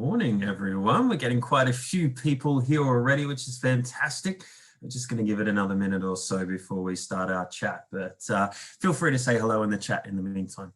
Morning, everyone. We're getting quite a few people here already, which is fantastic. We're just going to give it another minute or so before we start our chat, but feel free to say hello in the chat in the meantime.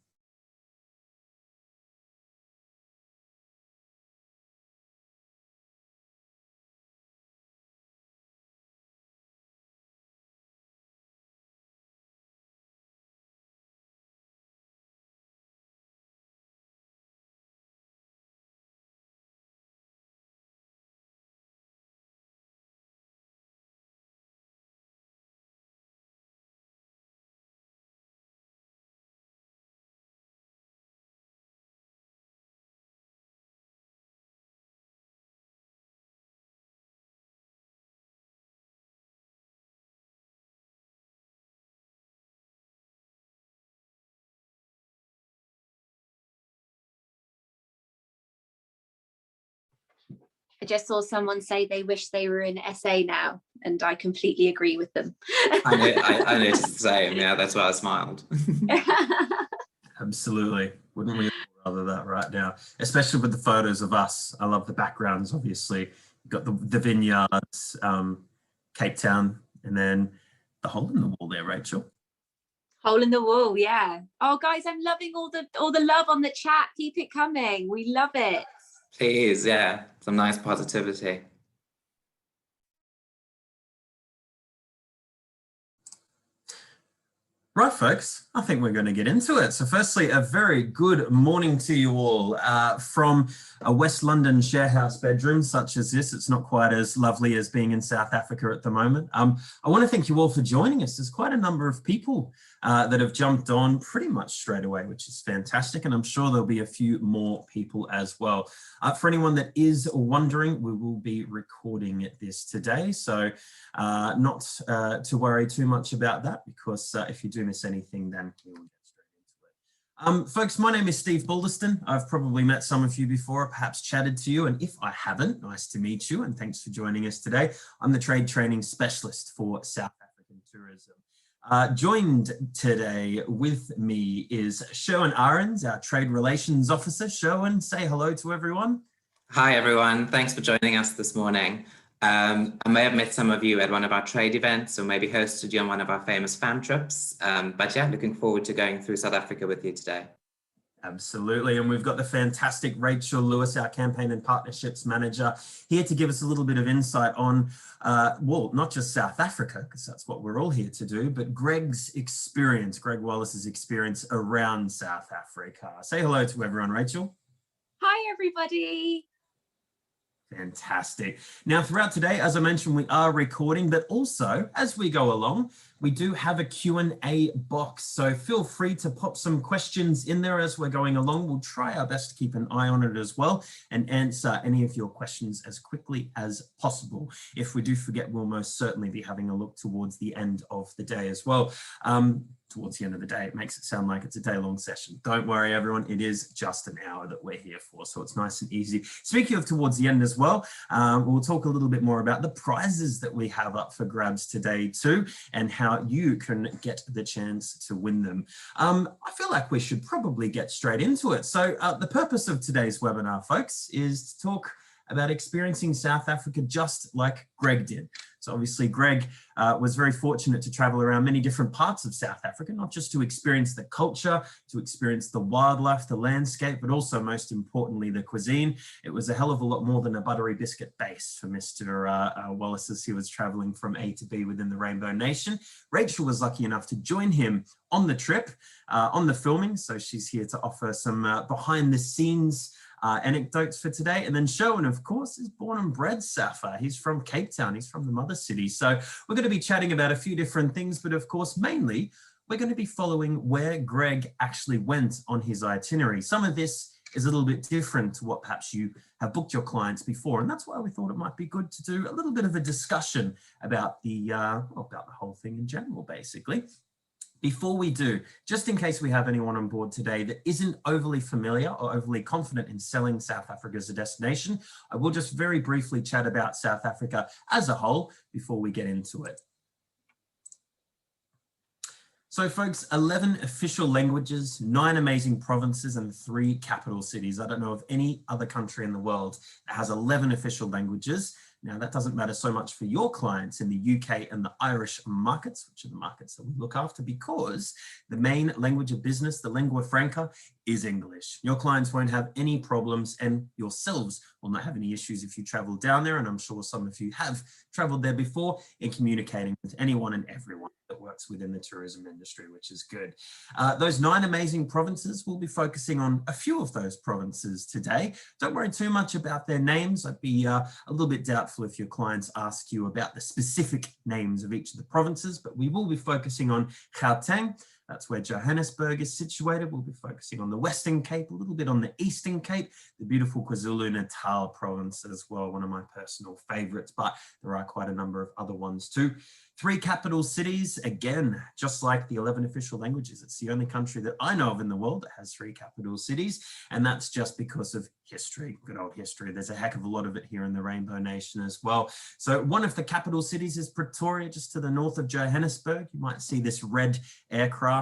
I just saw someone say they wish they were in SA now, and I completely agree with them. I noticed the same. Yeah, that's why I smiled. Absolutely. Wouldn't we rather that right now? Especially with the photos of us. I love the backgrounds, obviously. You've got the vineyards, Cape Town, and then the hole in the wall there, Rachel. Hole in the wall, yeah. Oh, guys, I'm loving all the love on the chat. Keep it coming. We love it. Please, yeah, some nice positivity. Right, folks, I think we're going to get into it. So firstly, a very good morning to you all from a West London sharehouse bedroom such as this. It's not quite as lovely as being in South Africa at the moment. I want to thank you all for joining us. There's quite a number of people that have jumped on pretty much straight away, which is fantastic. And I'm sure there'll be a few more people as well. For anyone that is wondering, we will be recording this today. So not to worry too much about that, because if you do miss anything, then we will get straight into it. Folks, my name is Steve Balderston. I've probably met some of you before, perhaps chatted to you, and if I haven't, nice to meet you, and thanks for joining us today. I'm the trade training specialist for South African tourism. Joined today with me is Sherwin Ahrens, our trade relations officer. Sherwin, say hello to everyone. Hi, everyone. Thanks for joining us this morning. I may have met some of you at one of our trade events or maybe hosted you on one of our famous fam trips. But yeah, looking forward to going through South Africa with you today. Absolutely. And we've got the fantastic Rachel Lewis, our campaign and partnerships manager, here to give us a little bit of insight on, well, not just South Africa, because that's what we're all here to do, but Gregg's experience, Gregg Wallace's experience around South Africa. Say hello to everyone, Rachel. Hi, everybody. Fantastic. Now, throughout today, as I mentioned, we are recording, but also as we go along, we do have a Q&A box. So feel free to pop some questions in there as we're going along. We'll try our best to keep an eye on it as well and answer any of your questions as quickly as possible. If we do forget, we'll most certainly be having a look towards the end of the day as well. Towards the end of the day, it makes it sound like it's a day-long session. Don't worry, everyone, it is just an hour that we're here for, so it's nice and easy. Speaking of towards the end as well, we'll talk a little bit more about the prizes that we have up for grabs today too, and how you can get the chance to win them. I feel like we should probably get straight into it. So the purpose of today's webinar, folks, is to talk about experiencing South Africa just like Gregg did. So obviously Gregg was very fortunate to travel around many different parts of South Africa, not just to experience the culture, to experience the wildlife, the landscape, but also most importantly, the cuisine. It was a hell of a lot more than a buttery biscuit base for Mr. Wallace as he was traveling from A to B within the Rainbow Nation. Rachel was lucky enough to join him on the trip, on the filming. So she's here to offer some behind the scenes anecdotes for today. And then Sherwin, of course, is born and bred Safa. He's from Cape Town. He's from the mother city. So we're going to be chatting about a few different things, but of course, mainly we're going to be following where Gregg actually went on his itinerary. Some of this is a little bit different to what perhaps you have booked your clients before. And that's why we thought it might be good to do a little bit of a discussion about the whole thing in general, basically. Before we do, just in case we have anyone on board today that isn't overly familiar or overly confident in selling South Africa as a destination, I will just very briefly chat about South Africa as a whole before we get into it. So folks, 11 official languages, 9 amazing provinces and 3 capital cities. I don't know of any other country in the world that has 11 official languages. Now that doesn't matter so much for your clients in the UK and the Irish markets, which are the markets that we look after, because the main language of business, the lingua franca, is English. Your clients won't have any problems and yourselves will not have any issues if you travel down there. And I'm sure some of you have traveled there before in communicating with anyone and everyone that works within the tourism industry, which is good. Those 9 amazing provinces, we'll be focusing on a few of those provinces today. Don't worry too much about their names. I'd be a little bit doubtful if your clients ask you about the specific names of each of the provinces, but we will be focusing on Gauteng. That's where Johannesburg is situated. We'll be focusing on the Western Cape, a little bit on the Eastern Cape, the beautiful KwaZulu-Natal province as well, one of my personal favorites, but there are quite a number of other ones too. 3 capital cities, again, just like the 11 official languages. It's the only country that I know of in the world that has 3 capital cities, and that's just because of history, good old history. There's a heck of a lot of it here in the Rainbow Nation as well. So one of the capital cities is Pretoria, just to the north of Johannesburg. You might see this red aircraft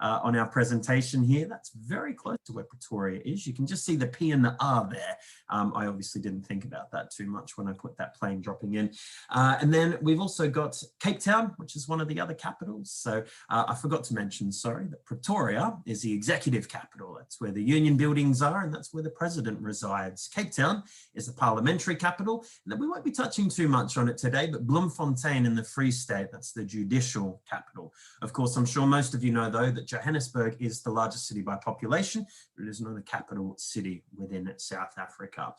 on our presentation here. That's very close to where Pretoria is. You can just see the P and the R there. I obviously didn't think about that too much when I put that plane dropping in. And then we've also got Cape Town, which is one of the other capitals. So I forgot to mention, sorry, that Pretoria is the executive capital. That's where the union buildings are, and that's where the president resides. Cape Town is the parliamentary capital. And we won't be touching too much on it today, but Bloemfontein in the Free State, that's the judicial capital. Of course, I'm sure most of you know, though, that Johannesburg is the largest city by population, but it is not the capital city within South Africa.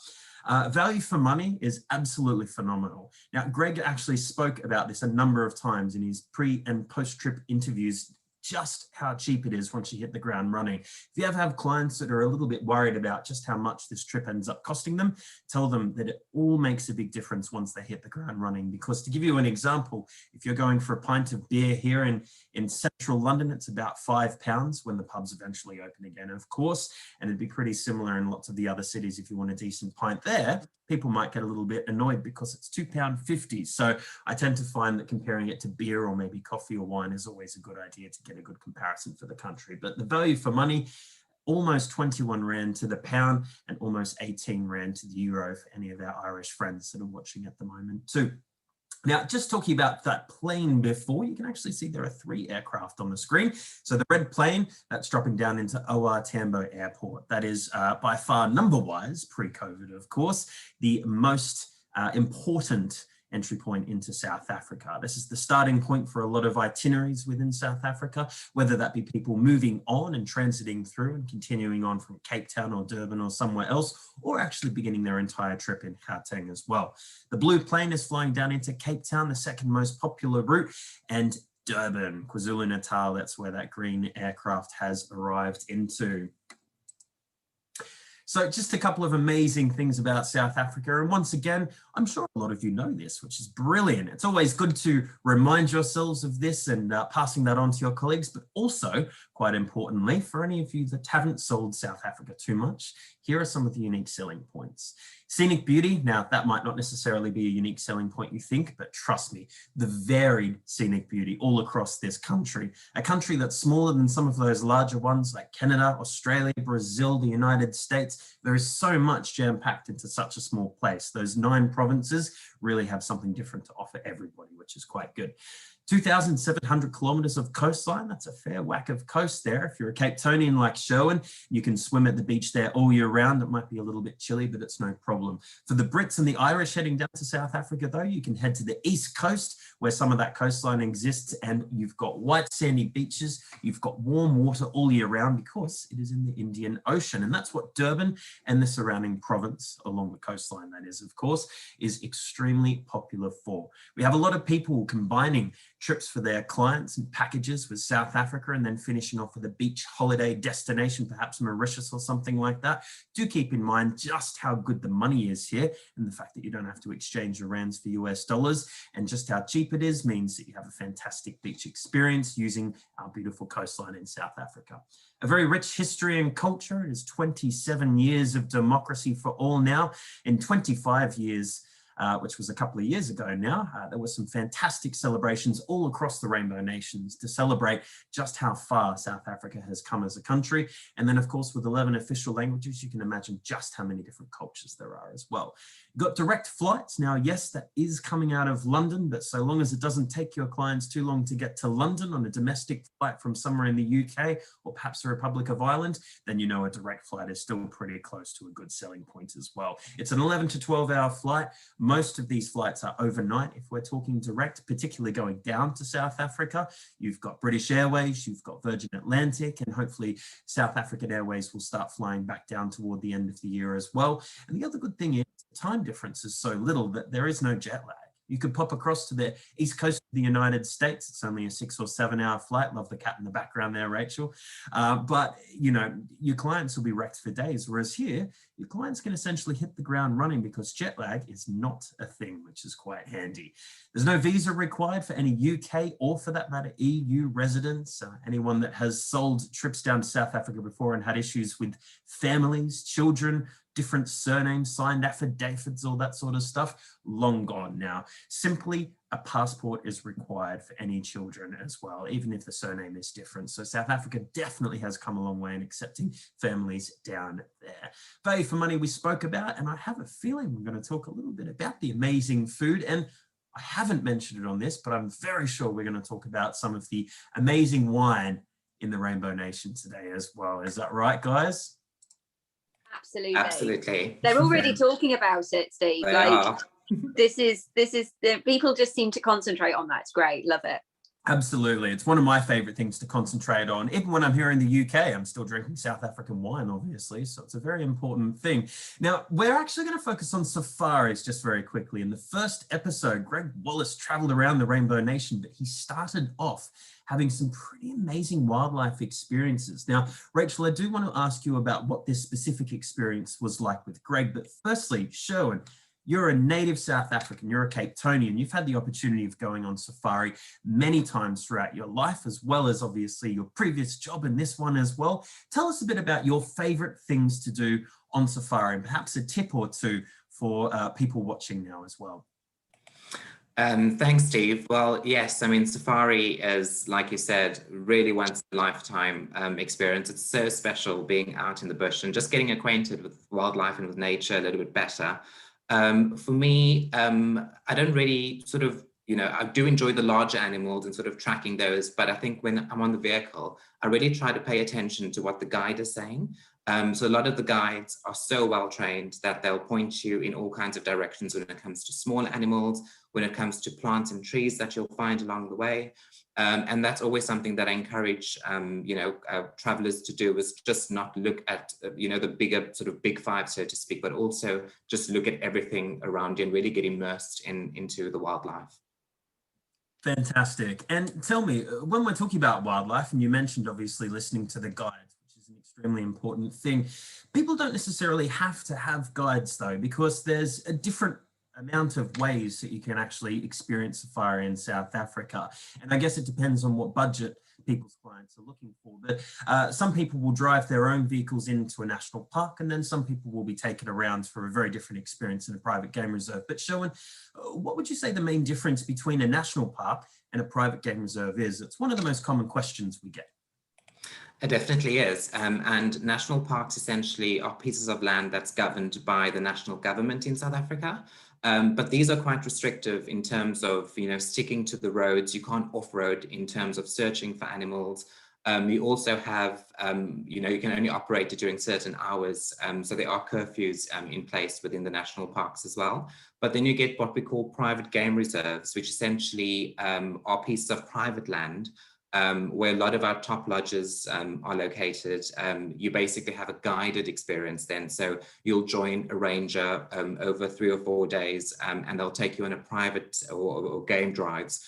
Value for money is absolutely phenomenal. Now, Gregg actually spoke about this a number of times in his pre and post-trip interviews, just how cheap it is once you hit the ground running. If you ever have clients that are a little bit worried about just how much this trip ends up costing them, tell them that it all makes a big difference once they hit the ground running. Because to give you an example, if you're going for a pint of beer here in central London, it's about £5 when the pubs eventually open again, of course, and it'd be pretty similar in lots of the other cities. If you want a decent pint there, people might get a little bit annoyed because it's £2.50. So I tend to find that comparing it to beer or maybe coffee or wine is always a good idea to get a good comparison for the country. But the value for money, almost 21 Rand to the pound and almost 18 Rand to the euro for any of our Irish friends that are watching at the moment too. Now, just talking about that plane before, you can actually see there are 3 aircraft on the screen. So the red plane, that's dropping down into OR Tambo Airport. That is by far number-wise, pre-COVID, of course, the most important entry point into South Africa. This is the starting point for a lot of itineraries within South Africa, whether that be people moving on and transiting through and continuing on from Cape Town or Durban or somewhere else, or actually beginning their entire trip in Gauteng as well. The blue plane is flying down into Cape Town, the second most popular route, and Durban, KwaZulu-Natal, that's where that green aircraft has arrived into. So just a couple of amazing things about South Africa. And once again, I'm sure a lot of you know this, which is brilliant. It's always good to remind yourselves of this and passing that on to your colleagues, but also, quite importantly, for any of you that haven't sold South Africa too much, here are some of the unique selling points. Scenic beauty, now that might not necessarily be a unique selling point you think, but trust me, the varied scenic beauty all across this country, a country that's smaller than some of those larger ones like Canada, Australia, Brazil, the United States. There is so much jam-packed into such a small place. Those 9 provinces really have something different to offer everybody, which is quite good. 2,700 kilometers of coastline. That's a fair whack of coast there. If you're a Cape Townian like Sherwin, you can swim at the beach there all year round. It might be a little bit chilly, but it's no problem. For the Brits and the Irish heading down to South Africa, though, you can head to the East Coast where some of that coastline exists, and you've got white sandy beaches. You've got warm water all year round because it is in the Indian Ocean. And that's what Durban and the surrounding province along the coastline, that is, of course, is extremely popular for. We have a lot of people combining trips for their clients and packages with South Africa and then finishing off with a beach holiday destination, perhaps Mauritius or something like that. Do keep in mind just how good the money is here and the fact that you don't have to exchange your rands for US dollars, and just how cheap it is means that you have a fantastic beach experience using our beautiful coastline in South Africa. A very rich history and culture. It is 27 years of democracy for all now. In 25 years, which was a couple of years ago now. There were some fantastic celebrations all across the Rainbow Nations to celebrate just how far South Africa has come as a country. And then, of course, with 11 official languages, you can imagine just how many different cultures there are as well. You've got direct flights. Now, yes, that is coming out of London, but so long as it doesn't take your clients too long to get to London on a domestic flight from somewhere in the UK or perhaps the Republic of Ireland, then you know a direct flight is still pretty close to a good selling point as well. It's an 11 to 12-hour flight. Most of these flights are overnight if we're talking direct, particularly going down to South Africa. You've got British Airways, you've got Virgin Atlantic, and hopefully South African Airways will start flying back down toward the end of the year as well. And the other good thing is the time difference is so little that there is no jet lag. You could pop across to the east coast of the United States. It's only a 6 or 7 hour flight. Love the cat in the background there, Rachel. But, you know, your clients will be wrecked for days. Whereas here, your clients can essentially hit the ground running because jet lag is not a thing, which is quite handy. There's no visa required for any UK or, for that matter, EU residents. Anyone that has sold trips down to South Africa before and had issues with families, children, different surnames, signed affidavits, all that sort of stuff, long gone now. Simply a passport is required for any children as well, even if the surname is different. So South Africa definitely has come a long way in accepting families down there. Value for money we spoke about, and I have a feeling we're going to talk a little bit about the amazing food. And I haven't mentioned it on this, but I'm very sure we're going to talk about some of the amazing wine in the Rainbow Nation today as well. Is that right, guys? Absolutely. Absolutely. They're already talking about it, Steve. They like are. this is the people just seem to concentrate on that. It's great. Love it. Absolutely. It's one of my favorite things to concentrate on. Even when I'm here in the UK, I'm still drinking South African wine, obviously. So it's a very important thing. Now, we're actually going to focus on safaris just very quickly. In the first episode, Gregg Wallace traveled around the Rainbow Nation, but he started off having some pretty amazing wildlife experiences. Now, Rachel, I do want to ask you about what this specific experience was like with Gregg. But firstly, Sherwin, you're a native South African, you're a Cape Townian, you've had the opportunity of going on safari many times throughout your life, as well as obviously your previous job and this one as well. Tell us a bit about your favorite things to do on safari, and perhaps a tip or two for people watching now as well. Thanks, Steve. Well, yes, I mean, safari is, like you said, really once in a lifetime experience. It's so special being out in the bush and just getting acquainted with wildlife and with nature a little bit better. For me, I don't really sort of, you know, I do enjoy the larger animals and sort of tracking those, but I think when I'm on the vehicle, I really try to pay attention to what the guide is saying. So a lot of the guides are so well trained that they'll point you in all kinds of directions when it comes to small animals, when it comes to plants and trees that you'll find along the way. And that's always something that I encourage, travelers to do, is just not look at, the bigger sort of big five, so to speak, but also just look at everything around you and really get immersed into the wildlife. Fantastic. And tell me, when we're talking about wildlife, and you mentioned obviously listening to the guides, which is an extremely important thing, people don't necessarily have to have guides though, because there's a different amount of ways that you can actually experience safari in South Africa. And I guess it depends on what budget people's clients are looking for. But some people will drive their own vehicles into a national park, and then some people will be taken around for a very different experience in a private game reserve. But Sherwin, what would you say the main difference between a national park and a private game reserve is? It's one of the most common questions we get. It definitely is. And national parks essentially are pieces of land that's governed by the national government in South Africa. But these are quite restrictive in terms of, sticking to the roads. You can't off-road in terms of searching for animals. You also have, you can only operate during certain hours. So there are curfews in place within the national parks as well. But then you get what we call private game reserves, which essentially are pieces of private land where a lot of our top lodges are located. You basically have a guided experience then. So you'll join a ranger over 3 or 4 days, and they'll take you on a private or game drives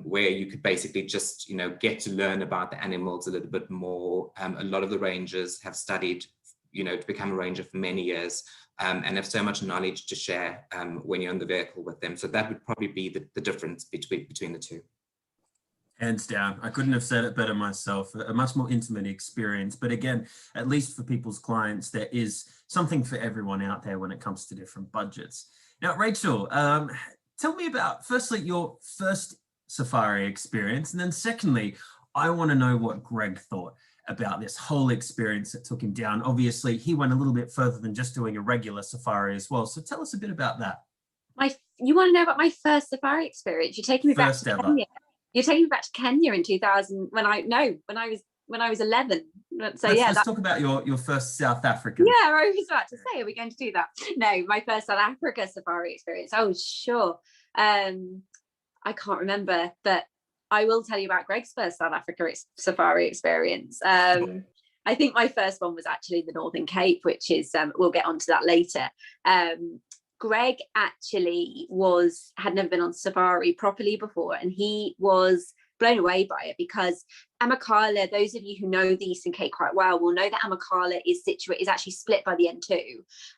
where you could basically just, get to learn about the animals a little bit more. A lot of the rangers have studied, to become a ranger for many years and have so much knowledge to share when you're in the vehicle with them. So that would probably be the difference between the two. Hands down. I couldn't have said it better myself. A much more intimate experience. But again, at least for people's clients, there is something for everyone out there when it comes to different budgets. Now, Rachel, tell me about, firstly, your first safari experience. And then secondly, I want to know what Gregg thought about this whole experience that took him down. Obviously, he went a little bit further than just doing a regular safari as well. So tell us a bit about that. You want to know about my first safari experience? You're taking me back to Kenya. You're taking me back to Kenya in 2000 when I was 11. So let's talk about your first South African. Yeah, I was about to say, are we going to do that? No, my first South Africa safari experience. Oh, sure. I can't remember, but I will tell you about Gregg's first South Africa safari experience. I think my first one was actually the Northern Cape, which is we'll get onto that later. Gregg actually had never been on safari properly before, and he was blown away by it because Amakhala, those of you who know the Eastern Cape quite well will know that Amakhala is actually split by the N2,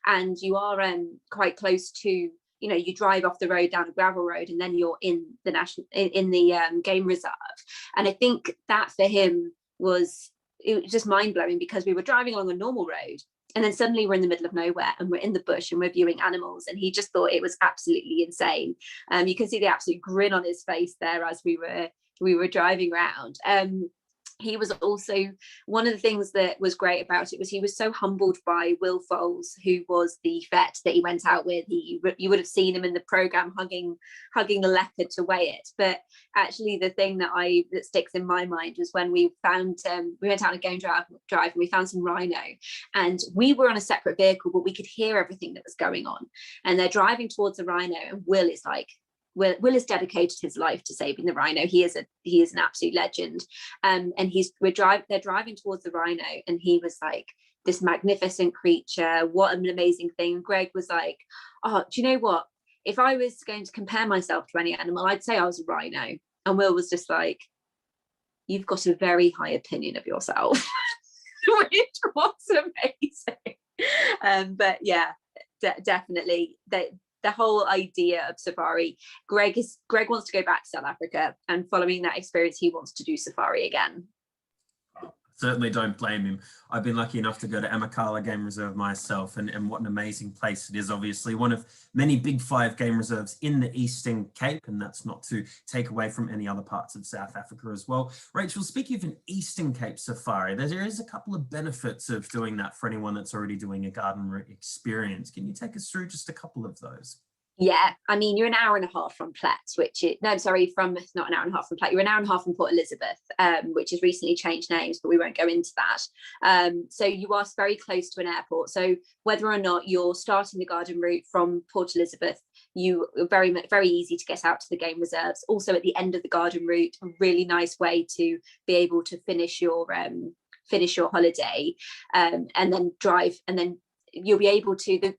and you are quite close to, you know, you drive off the road down a gravel road and then you're in the game reserve. And I think that for him was just mind-blowing because we were driving along a normal road and then suddenly we're in the middle of nowhere and we're in the bush and we're viewing animals, and he just thought it was absolutely insane. You can see the absolute grin on his face there as we were driving around. He was also, one of the things that was great about it was he was so humbled by Will Foles, who was the vet that he went out with. You would have seen him in the program hugging the leopard to weigh it. But actually the thing that sticks in my mind was when we found, we went out on a game drive and we found some rhino, and we were on a separate vehicle, but we could hear everything that was going on. And they're driving towards the rhino, and Will is like, Will has dedicated his life to saving the rhino. He is an absolute legend. And they're driving towards the rhino, and he was like, this magnificent creature, what an amazing thing. And Gregg was like, oh, do you know what? If I was going to compare myself to any animal, I'd say I was a rhino. And Will was just like, you've got a very high opinion of yourself, which was amazing. But yeah, definitely the whole idea of safari. Gregg wants to go back to South Africa, and following that experience, he wants to do safari again. Certainly don't blame him. I've been lucky enough to go to Amakhala Game Reserve myself, and what an amazing place it is. Obviously one of many big 5 game reserves in the Eastern Cape, and that's not to take away from any other parts of South Africa as well. Rachel, speaking of an Eastern Cape safari, there is a couple of benefits of doing that for anyone that's already doing a garden route experience. Can you take us through just a couple of those? Yeah, I mean, you're an hour and a half from Platt, not an hour and a half from Platt. You're an hour and a half from Port Elizabeth, which has recently changed names, but we won't go into that. So you are very close to an airport. So whether or not you're starting the garden route from Port Elizabeth, you are very easy to get out to the game reserves. Also at the end of the garden route, a really nice way to be able to finish your holiday, and then drive, and then you'll be able to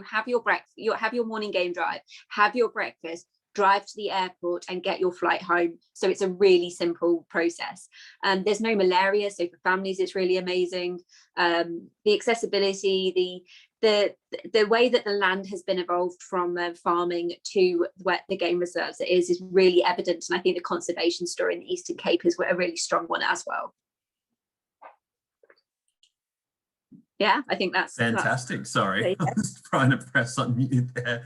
have your breakfast, have your morning game drive, have your breakfast, drive to the airport and get your flight home. So it's a really simple process. There's no malaria, so for families it's really amazing. The accessibility, the way that the land has been evolved from farming to where the game reserves is really evident, and I think the conservation story in the Eastern Cape is a really strong one as well. Yeah, I think that's fantastic. Sorry, I was trying to press on mute there.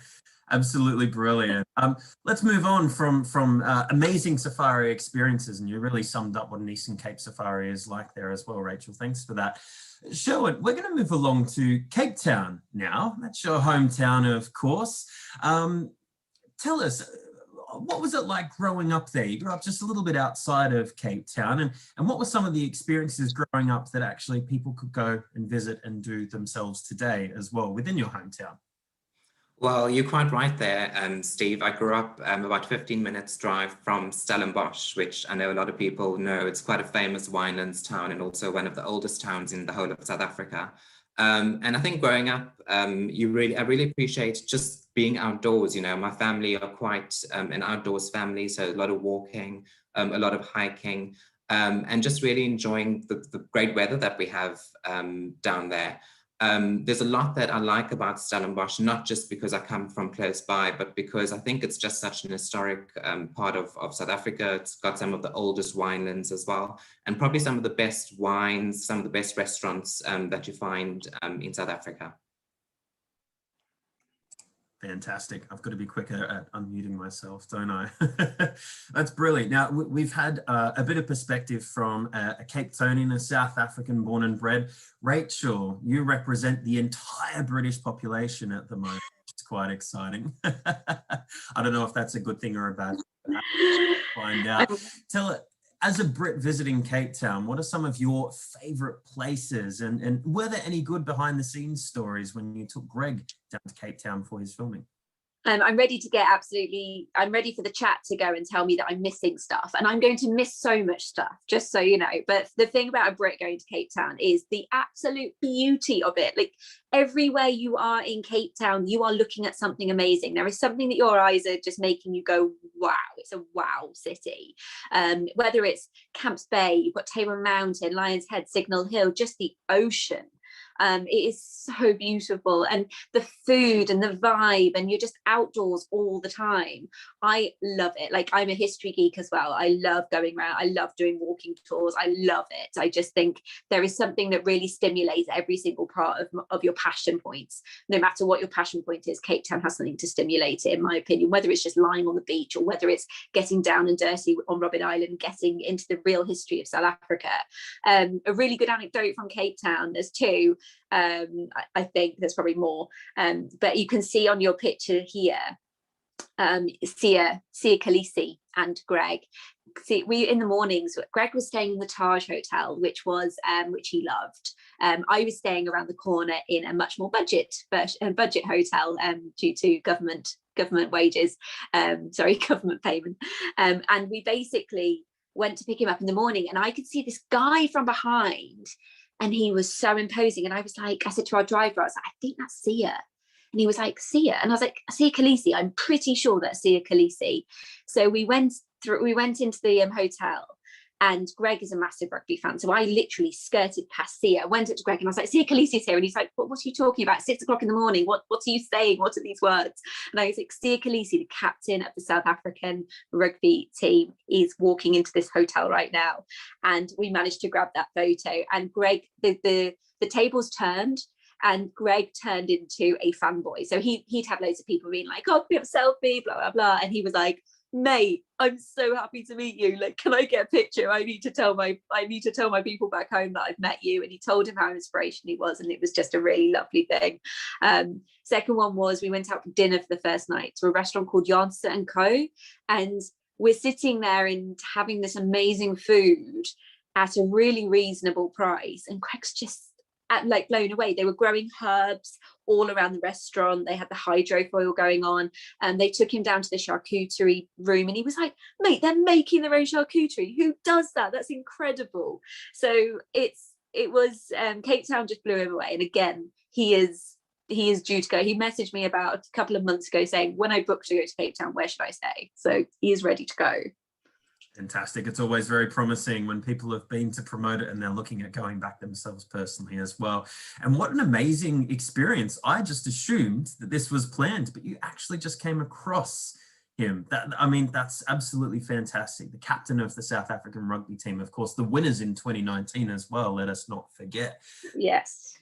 Absolutely brilliant. Let's move on from amazing safari experiences, and you really summed up what an Eastern Cape safari is like there as well, Rachel. Thanks for that. Sherwood, we're going to move along to Cape Town now. That's your hometown, of course. Tell us, what was it like growing up there? You grew up just a little bit outside of Cape Town, and what were some of the experiences growing up that actually people could go and visit and do themselves today as well within your hometown? Well, you're quite right there, Steve. I grew up about 15 minutes drive from Stellenbosch, which I know a lot of people know. It's quite a famous winelands town and also one of the oldest towns in the whole of South Africa. And I think growing up, I really appreciate just being outdoors. You know, my family are quite an outdoors family, so a lot of walking, a lot of hiking, and just really enjoying the great weather that we have down there. There's a lot that I like about Stellenbosch, not just because I come from close by, but because I think it's just such an historic part of South Africa. It's got some of the oldest winelands as well, and probably some of the best wines, some of the best restaurants that you find in South Africa. Fantastic. I've got to be quicker at unmuting myself, don't I? That's brilliant. Now, we've had a bit of perspective from a Cape Townian, a South African born and bred. Rachel, you represent the entire British population at the moment. It's quite exciting. I don't know if that's a good thing or a bad thing. Find out. Tell it. As a Brit visiting Cape Town, what are some of your favourite places, and were there any good behind the scenes stories when you took Gregg down to Cape Town for his filming? I'm ready to I'm ready for the chat to go and tell me that I'm missing stuff, and I'm going to miss so much stuff, just so you know. But the thing about a Brit going to Cape Town is the absolute beauty of it. Like, everywhere you are in Cape Town, you are looking at something amazing. There is something that your eyes are just making you go, wow, it's a wow city. Whether it's Camps Bay, you've got Table Mountain, Lion's Head, Signal Hill, just the ocean. It is so beautiful, and the food and the vibe, and you're just outdoors all the time. I love it. Like, I'm a history geek as well. I love going around. I love doing walking tours. I love it. I just think there is something that really stimulates every single part of your passion points. No matter what your passion point is, Cape Town has something to stimulate it, in my opinion, whether it's just lying on the beach or whether it's getting down and dirty on Robben Island, getting into the real history of South Africa. A really good anecdote from Cape Town, there's two. I think there's probably more, but you can see on your picture here, Sia Khaleesi and Gregg. See, we in the mornings, Gregg was staying in the Taj Hotel, which he loved. I was staying around the corner in a much more budget hotel, due to government wages, government payment, and we basically went to pick him up in the morning, and I could see this guy from behind. And he was so imposing. And I said to our driver, I was like, I think that's Sia. And he was like, Sia. And I was like, Sia Khaleesi. I'm pretty sure that's Sia Khaleesi. So we went into the hotel, and Gregg is a massive rugby fan. So I literally skirted past Sia, went up to Gregg, and I was like, Sia Khaleesi's here. And he's like, what are you talking about? 6 o'clock in the morning. What are you saying? What are these words? And I was like, Sia Khaleesi, the captain of the South African rugby team, is walking into this hotel right now. And we managed to grab that photo. And Gregg, the tables turned, and Gregg turned into a fanboy. So he'd had loads of people being like, oh, can we have a selfie, blah, blah, blah. And he was like, mate, I'm so happy to meet you. Like, can I get a picture? I need to tell my people back home that I've met you. And he told him how inspirational he was, and it was just a really lovely thing. Second one was, we went out for dinner for the first night to a restaurant called Janssen and Co. And we're sitting there and having this amazing food at a really reasonable price. And Gregg's just blown away. They were growing herbs all around the restaurant. They had the hydrofoil going on, and they took him down to the charcuterie room, and he was like, mate, they're making their own charcuterie. Who does that? That's incredible. So it was Cape Town just blew him away. And again, he is due to go. He messaged me about a couple of months ago saying, when I book to go to Cape Town, where should I stay? So he is ready to go. Fantastic. It's always very promising when people have been to promote it and they're looking at going back themselves personally as well. And what an amazing experience. I just assumed that this was planned, but you actually just came across him. That's absolutely fantastic. The captain of the South African rugby team, of course, the winners in 2019 as well, let us not forget. Yes.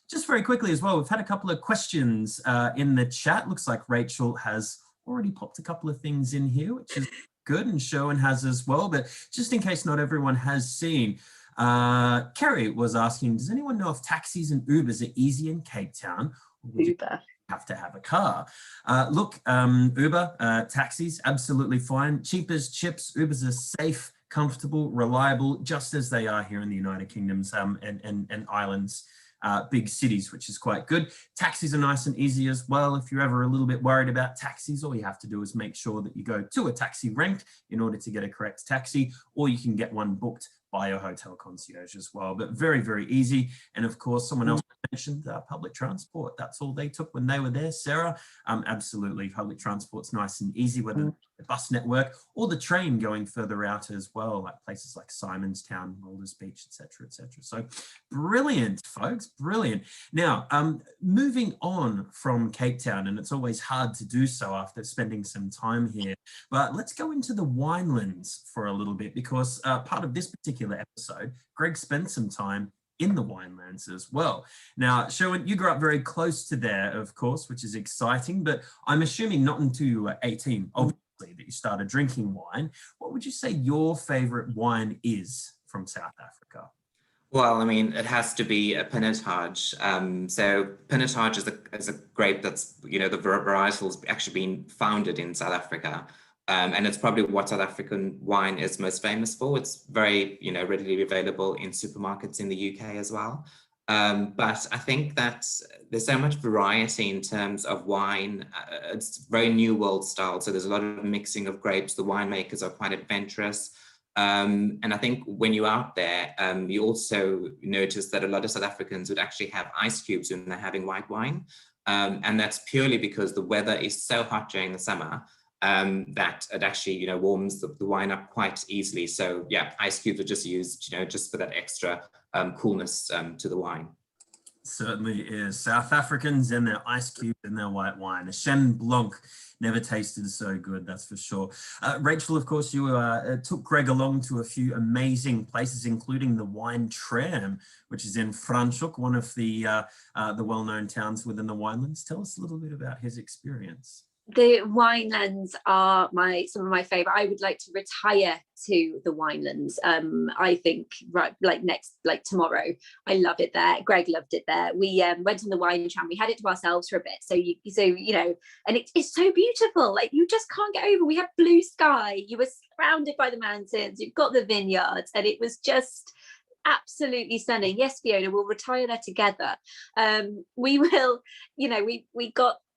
Just very quickly as well, we've had a couple of questions in the chat. Looks like Rachel has already popped a couple of things in here, which is good, and Sherwin has as well. But just in case not everyone has seen, Kerry was asking, does anyone know if taxis and Ubers are easy in Cape Town? Or would Uber. You have to have a car? Uber, taxis, absolutely fine. Cheap as chips. Ubers are safe, comfortable, reliable, just as they are here in the United Kingdoms and islands. Big cities, which is quite good. Taxis are nice and easy as well. If you're ever a little bit worried about taxis, all you have to do is make sure that you go to a taxi rank in order to get a correct taxi, or you can get one booked by your hotel concierge as well. But very, very easy. And of course, someone else mentioned public transport. That's all they took when they were there. Sarah, absolutely. Public transport's nice and easy, whether the bus network or the train going further out as well, like places like Simonstown, Walder's Beach, etc., etc. So brilliant, folks, brilliant. Now, moving on from Cape Town, and it's always hard to do so after spending some time here, but let's go into the Winelands for a little bit, because part of this particular episode, Gregg spent some time in the Winelands as well. Now, Sherwin, you grew up very close to there, of course, which is exciting, but I'm assuming not until you were 18, obviously, that you started drinking wine. What would you say your favorite wine is from South Africa? Well, I mean, it has to be a Pinotage. So Pinotage is a grape that's, the varietal's actually been founded in South Africa. And it's probably what South African wine is most famous for. It's very, readily available in supermarkets in the UK as well. But I think that there's so much variety in terms of wine. It's very new world style. So there's a lot of mixing of grapes. The winemakers are quite adventurous. And I think when you're out there, you also notice that a lot of South Africans would actually have ice cubes when they're having white wine. And that's purely because the weather is so hot during the summer that it actually, warms the wine up quite easily. So yeah, ice cubes are just used, just for that extra coolness to the wine. Certainly is. South Africans and their ice cubes and their white wine. A Chenin Blanc never tasted so good, that's for sure. Rachel, of course, you took Gregg along to a few amazing places, including the Wine Tram, which is in Franschhoek, one of the well-known towns within the Winelands. Tell us a little bit about his experience. The Winelands are some of my favorite. I would like to retire to the Winelands. I think tomorrow. I love it there. Gregg loved it there. We went on the wine tram. We had it to ourselves for a bit. So and it's so beautiful. Like, you just can't get over. We had blue sky. You were surrounded by the mountains. You've got the vineyards, and it was just absolutely stunning. Yes, Fiona, we'll retire there together. We will.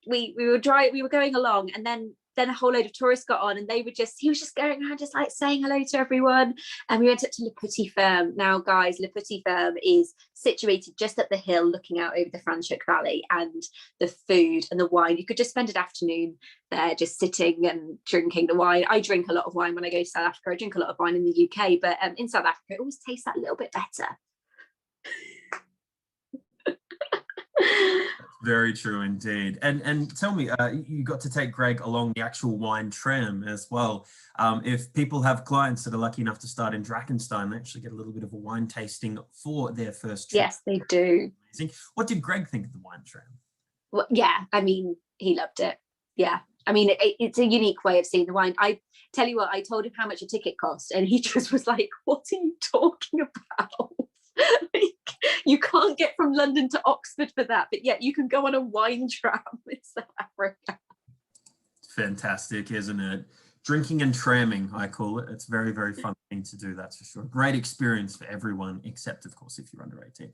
We were going along, and then a whole load of tourists got on, and he was just going around just like saying hello to everyone. And we went up to Le Petit Ferme. Now, guys, Le Petit Ferme is situated just up the hill looking out over the Franschhoek Valley, and the food and the wine, you could just spend an afternoon there just sitting and drinking the wine. I drink a lot of wine when I go to South Africa. I drink a lot of wine in the UK, but in South Africa it always tastes that little bit better. Very true indeed. And tell me, you got to take Gregg along the actual wine tram as well. If people have clients that are lucky enough to start in Drakenstein, they actually get a little bit of a wine tasting for their first trip. Yes, they do. Amazing. What did Gregg think of the wine tram? Well, yeah, I mean, he loved it. Yeah. I mean, it's a unique way of seeing the wine. I tell you what, I told him how much a ticket cost, and he just was like, what are you talking about? You can't get from London to Oxford for that, but yet you can go on a wine tram in South Africa. Fantastic, isn't it? Drinking and tramming, I call it. It's very, very fun thing to do, that's for sure. Great experience for everyone, except, of course, if you're under 18.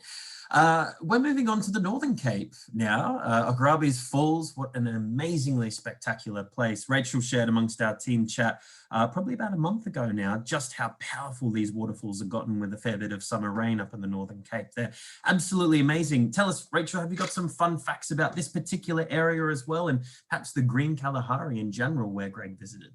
We're moving on to the Northern Cape now. Ograbi's Falls, what an amazingly spectacular place. Rachel shared amongst our team chat probably about a month ago now just how powerful these waterfalls have gotten with a fair bit of summer rain up in the Northern Cape. They're absolutely amazing. Tell us, Rachel, have you got some fun facts about this particular area as well, and perhaps the Green Kalahari in general where Gregg visited?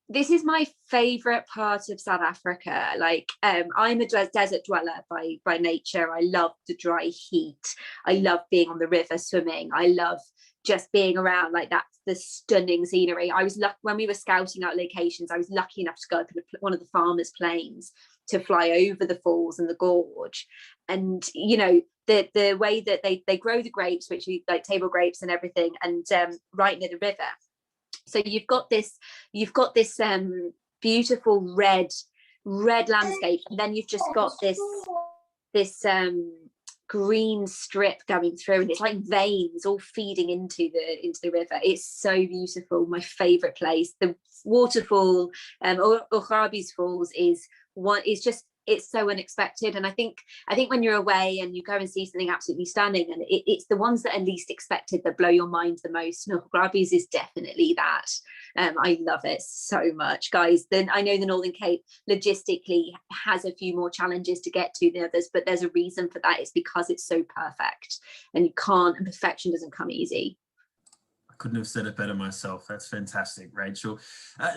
This is my favorite part of South Africa. Like, I'm a desert dweller by nature. I love the dry heat. I love being on the river swimming. I love just being around like that, the stunning scenery. I was when we were scouting out locations, I was lucky enough to go up in one of the farmers' planes to fly over the falls and the gorge. And the way that they grow the grapes, which we like table grapes and everything, and right near the river. So you've got this beautiful red landscape, and then you've just got this green strip going through, and it's like veins all feeding into the river. It's so beautiful. My favorite place. The waterfall, Ograbi's Falls, is just it's so unexpected. And I think when you're away and you go and see something absolutely stunning, and it's the ones that are least expected that blow your mind the most. No, Grabbies is definitely that. I love it so much, guys. Then I know the Northern Cape logistically has a few more challenges to get to than others, but there's a reason for that. It's because it's so perfect, and and perfection doesn't come easy. Couldn't have said it better myself. That's fantastic, Rachel.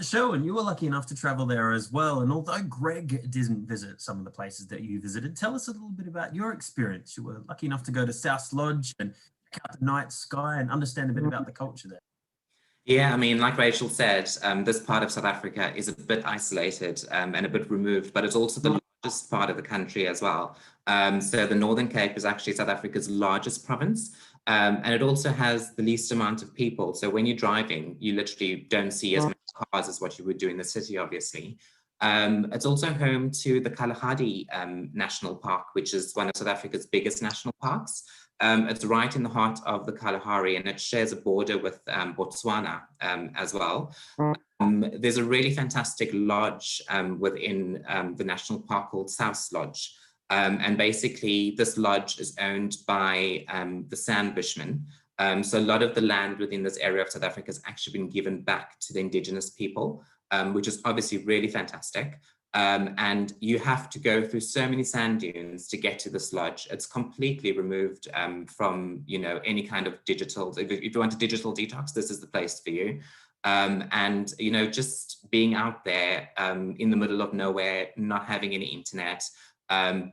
Sherwin, you were lucky enough to travel there as well. And although Greg didn't visit some of the places that you visited, tell us a little bit about your experience. You were lucky enough to go to South Lodge and check out the night sky and understand a bit about the culture there. Yeah, I mean, like Rachel said, this part of South Africa is a bit isolated and a bit removed, but it's also the largest part of the country as well. So the Northern Cape is actually South Africa's largest province. And it also has the least amount of people. So when you're driving, you literally don't see as many cars as what you would do in the city, obviously. It's also home to the Kalahari National Park, which is one of South Africa's biggest national parks. It's right in the heart of the Kalahari, and it shares a border with Botswana as well. There's a really fantastic lodge within the national park called South Lodge. And basically, this lodge is owned by the San Bushmen. So a lot of the land within this area of South Africa has actually been given back to the indigenous people, which is obviously really fantastic. And you have to go through so many sand dunes to get to this lodge. It's completely removed from, any kind of digital. If you want a digital detox, this is the place for you. And, just being out there in the middle of nowhere, not having any internet,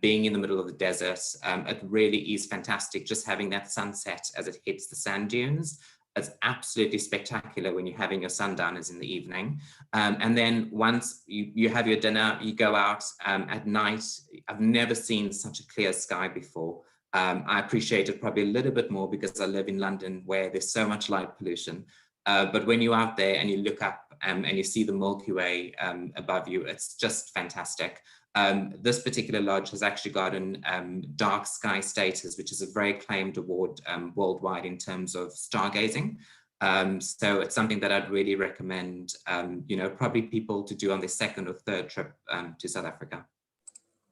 being in the middle of the desert, it really is fantastic. Just having that sunset as it hits the sand dunes. It's absolutely spectacular when you're having your sundowners in the evening. And then once you have your dinner, you go out at night. I've never seen such a clear sky before. I appreciate it probably a little bit more because I live in London where there's so much light pollution. But when you're out there and you look up and you see the Milky Way above you, it's just fantastic. This particular lodge has actually gotten dark sky status, which is a very acclaimed award worldwide in terms of stargazing. So it's something that I'd really recommend, probably people to do on their second or third trip to South Africa.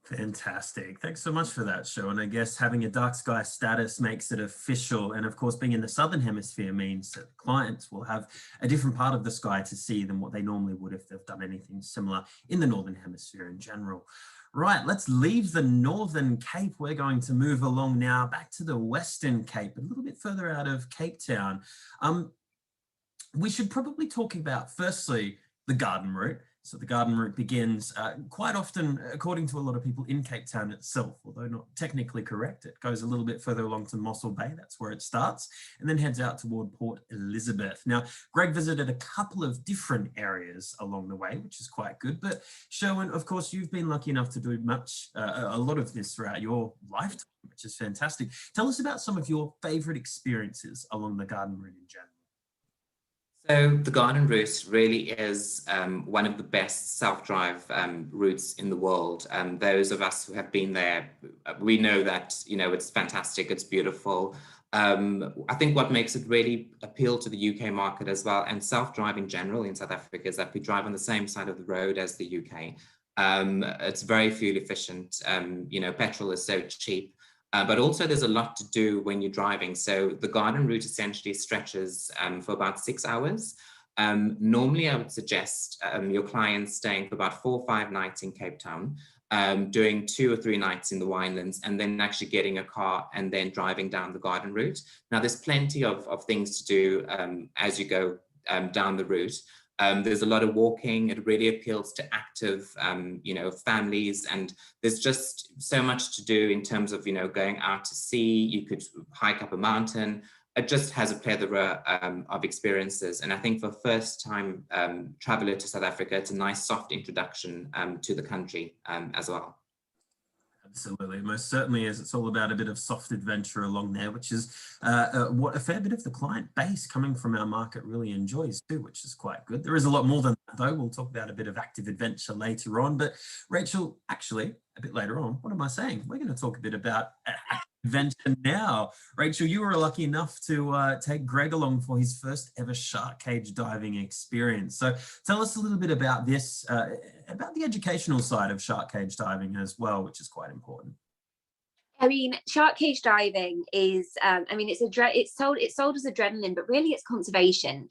Fantastic. Thanks so much for that, Sherwin. I guess having a dark sky status makes it official. And of course, being in the Southern Hemisphere means that clients will have a different part of the sky to see than what they normally would if they've done anything similar in the Northern Hemisphere in general. Right, let's leave the Northern Cape. We're going to move along now back to the Western Cape, a little bit further out of Cape Town. We should probably talk about, firstly, the garden route. So the garden route begins quite often, according to a lot of people, in Cape Town itself, although not technically correct. It goes a little bit further along to Mossel Bay, that's where it starts, and then heads out toward Port Elizabeth. Now, Greg visited a couple of different areas along the way, which is quite good. But Sherwin, of course, you've been lucky enough to do a lot of this throughout your lifetime, which is fantastic. Tell us about some of your favourite experiences along the garden route in general. So the garden route really is one of the best self-drive routes in the world. Those of us who have been there, we know that, it's fantastic, it's beautiful. I think what makes it really appeal to the UK market as well, and self-drive in general in South Africa, is that we drive on the same side of the road as the UK. It's very fuel efficient. Petrol is so cheap. But also there's a lot to do when you're driving. So the garden route essentially stretches for about 6 hours. Normally, I would suggest your clients staying for about 4 or 5 nights in Cape Town, doing 2 or 3 nights in the Winelands, and then actually getting a car and then driving down the garden route. Now, there's plenty of things to do as you go down the route. There's a lot of walking. It really appeals to active, families, and there's just so much to do in terms of, going out to sea. You could hike up a mountain. It just has a plethora of experiences. And I think for first-time traveler to South Africa, it's a nice soft introduction to the country as well. Absolutely, it most certainly is. It's all about a bit of soft adventure along there, which is what a fair bit of the client base coming from our market really enjoys too, which is quite good. There is a lot more than that, though. We'll talk about a bit of active adventure later on. But Rachel, actually, a bit later on. What am I saying? We're going to talk a bit about adventure now. Rachel, you were lucky enough to take Gregg along for his first ever shark cage diving experience. So tell us a little bit about this, about the educational side of shark cage diving as well, which is quite important. I mean, shark cage diving is, I mean, it's sold as adrenaline, but really it's conservation.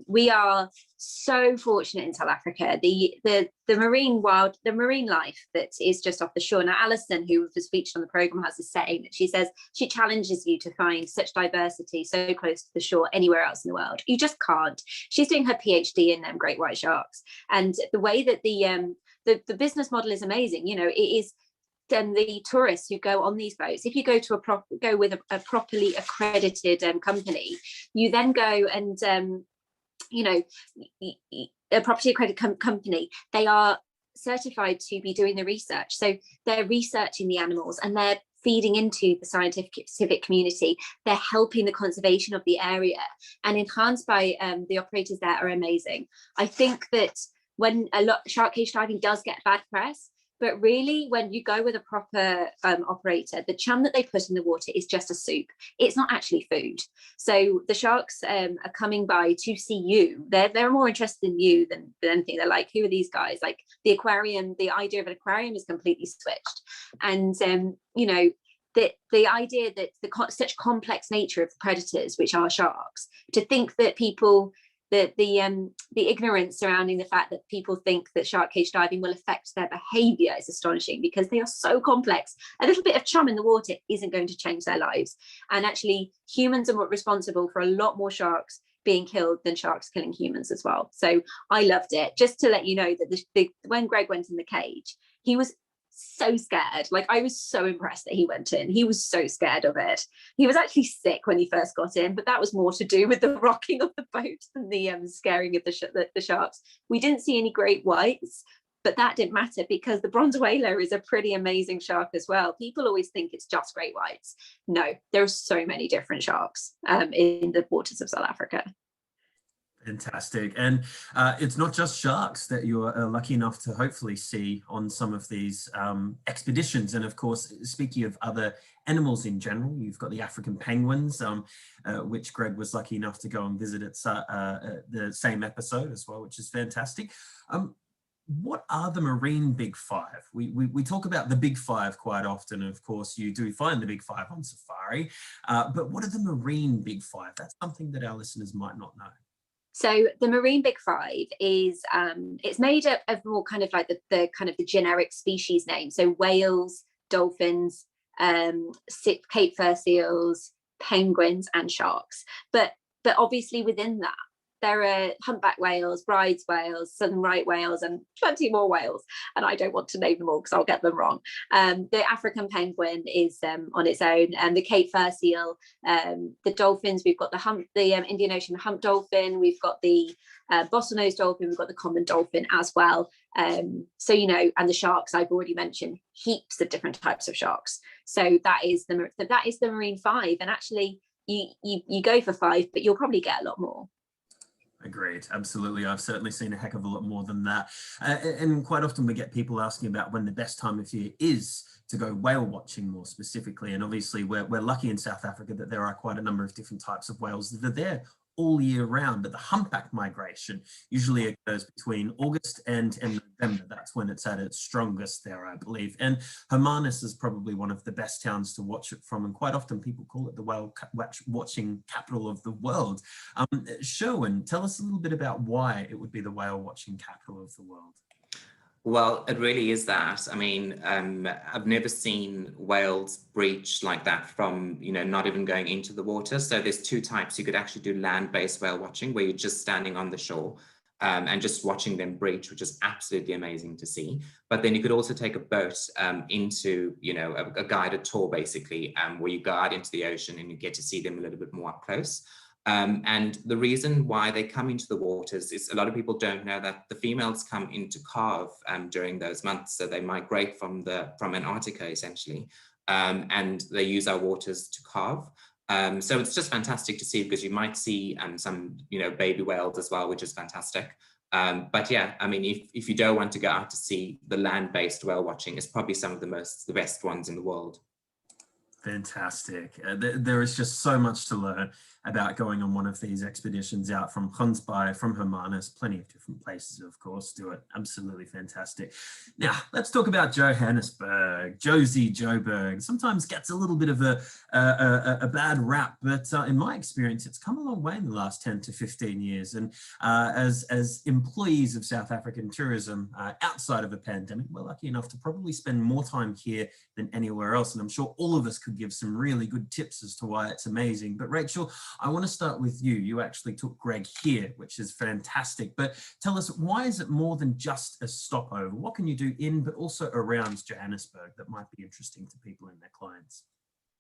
We are so fortunate in South Africa. The marine life that is just off the shore. Now, Alison, who was featured on the program, has a saying that she says she challenges you to find such diversity so close to the shore anywhere else in the world. You just can't. She's doing her PhD in great white sharks, and the way that the business model is amazing. You know, it is. Then the tourists who go on these boats, if you go to go with a properly accredited company, you then go and you know, a properly accredited company, they are certified to be doing the research. So they're researching the animals and they're feeding into the scientific community. They're helping the conservation of the area, and enhanced by the operators there are amazing. I think that when shark cage diving does get bad press, but really, when you go with a proper operator, the chum that they put in the water is just a soup. It's not actually food. So the sharks are coming by to see you. They're more interested in you than anything. They're like, who are these guys? Like the aquarium, the idea of an aquarium is completely switched. And, you know, the idea that such complex nature of predators, which are sharks, to think that people... The ignorance surrounding the fact that people think that shark cage diving will affect their behavior is astonishing, because they are so complex. A little bit of chum in the water isn't going to change their lives. And actually, humans are responsible for a lot more sharks being killed than sharks killing humans as well. So I loved it. Just to let you know that when Gregg went in the cage, he was so scared. Like, I was so impressed that he went in. He was so scared of it. He was actually sick when he first got in, but that was more to do with the rocking of the boat than the scaring of the sharks. We didn't see any great whites, but that didn't matter, because the bronze whaler is a pretty amazing shark as well. People always think it's just great whites. No, there are so many different sharks in the waters of South Africa. Fantastic. And it's not just sharks that you're lucky enough to hopefully see on some of these expeditions. And of course, speaking of other animals in general, you've got the African penguins, which Gregg was lucky enough to go and visit at the same episode as well, which is fantastic. What are the marine big five? We talk about the big five quite often. Of course, you do find the big five on safari, but what are the marine big five? That's something that our listeners might not know. So the marine big five is it's made up of more kind of like the kind of the generic species name. So whales, dolphins, Cape fur seals, penguins, and sharks. But obviously within that, there are humpback whales, bride's whales, southern right whales, and plenty more whales. And I don't want to name them all because I'll get them wrong. The African penguin is on its own, and the Cape fur seal, the dolphins. We've got the Indian Ocean hump dolphin. We've got the bottlenose dolphin. We've got the common dolphin as well. So, you know, and the sharks I've already mentioned, heaps of different types of sharks. So that is the marine five. And actually, you go for five, but you'll probably get a lot more. Agreed. Absolutely. I've certainly seen a heck of a lot more than that. And quite often we get people asking about when the best time of year is to go whale watching more specifically. And obviously we're lucky in South Africa that there are quite a number of different types of whales that are there all year round. But the humpback migration usually occurs between August and November. That's when it's at its strongest there, I believe. And Hermanus is probably one of the best towns to watch it from. And quite often people call it the whale watching capital of the world. Sherwin, tell us a little bit about why it would be the whale watching capital of the world. Well, it really is that. I mean, I've never seen whales breach like that from, you know, not even going into the water. So there's two types. You could actually do land-based whale watching, where you're just standing on the shore and just watching them breach, which is absolutely amazing to see. But then you could also take a boat into, you know, a guided tour, basically, where you go out into the ocean and you get to see them a little bit more up close. And the reason why they come into the waters is a lot of people don't know that the females come into calve during those months. So they migrate from Antarctica, essentially, and they use our waters to calve. So it's just fantastic to see, because you might see some, you know, baby whales as well, which is fantastic. But yeah, I mean, if you don't want to go out to sea, the land-based whale watching is probably some of the best ones in the world. Fantastic. There is just so much to learn about going on one of these expeditions out from Gansbaai, from Hermanus, plenty of different places, of course, do it. Absolutely fantastic. Now, let's talk about Johannesburg. Joburg sometimes gets a little bit of a bad rap, but in my experience, it's come a long way in the last 10 to 15 years. And as employees of South African tourism outside of a pandemic, we're lucky enough to probably spend more time here than anywhere else. And I'm sure all of us could give some really good tips as to why it's amazing. But Rachel, I want to start with you. You actually took Gregg here, which is fantastic. But tell us, why is it more than just a stopover? What can you do in, but also around Johannesburg that might be interesting to people and their clients?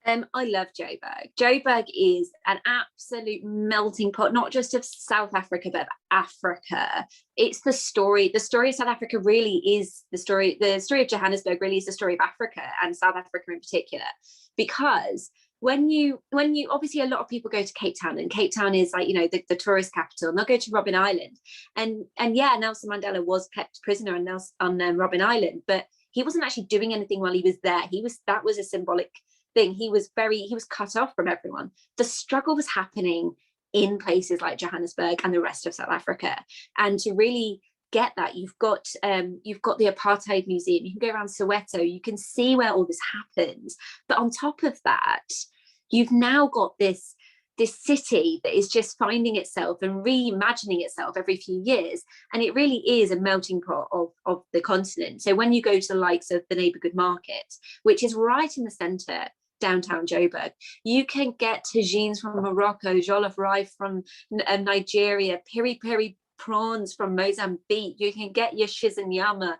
I love Joburg. Joburg is an absolute melting pot, not just of South Africa, but of Africa. It's the story. The story of South Africa really is the story. The story of Johannesburg really is the story of Africa, and South Africa in particular, because when you obviously a lot of people go to Cape Town, and Cape Town is like, you know, the tourist capital, and they'll go to Robben Island, and yeah, Nelson Mandela was kept prisoner on Robben Island, but he wasn't actually doing anything while he was there. That was a symbolic thing. He was cut off from everyone. The struggle was happening in places like Johannesburg and the rest of South Africa, and to really get that, you've got the Apartheid Museum. You can go around Soweto, you can see where all this happens. But on top of that, you've now got this city that is just finding itself and reimagining itself every few years, and it really is a melting pot of the continent. So when you go to the likes of the Neighbourhood Market, which is right in the centre, downtown Joburg, you can get tagines from Morocco, jollof rice from Nigeria, piri piri prawns from Mozambique. You can get your shizenyama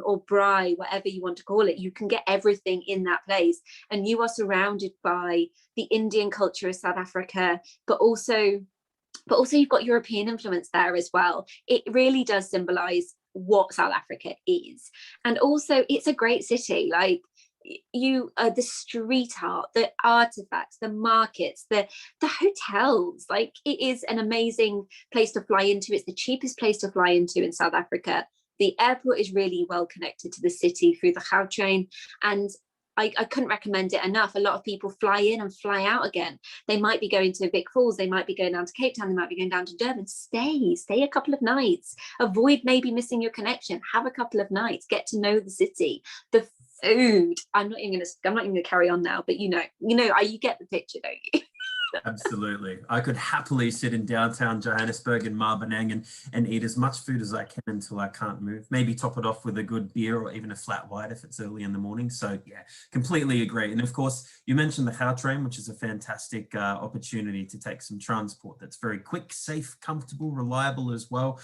or braai, whatever you want to call it. You can get everything in that place, and you are surrounded by the Indian culture of South Africa, but also you've got European influence there as well. It really does symbolize what South Africa is, and also it's a great city. Like, the street art, the artifacts, the markets, the hotels, like, it is an amazing place to fly into. It's the cheapest place to fly into in South Africa. The airport is really well connected to the city through the Gautrain, and I couldn't recommend it enough. A lot of people fly in and fly out again. They might be going to Vic Falls, they might be going down to Cape Town, they might be going down to Durban. Stay a couple of nights. Avoid maybe missing your connection. Have a couple of nights. Get to know the city. The food. I'm not even gonna carry on now, but you get the picture, don't you? Absolutely. I could happily sit in downtown Johannesburg in Marbenang and eat as much food as I can until I can't move. Maybe top it off with a good beer or even a flat white if it's early in the morning. So yeah, completely agree. And of course, you mentioned the Gautrain, which is a fantastic opportunity to take some transport that's very quick, safe, comfortable, reliable as well,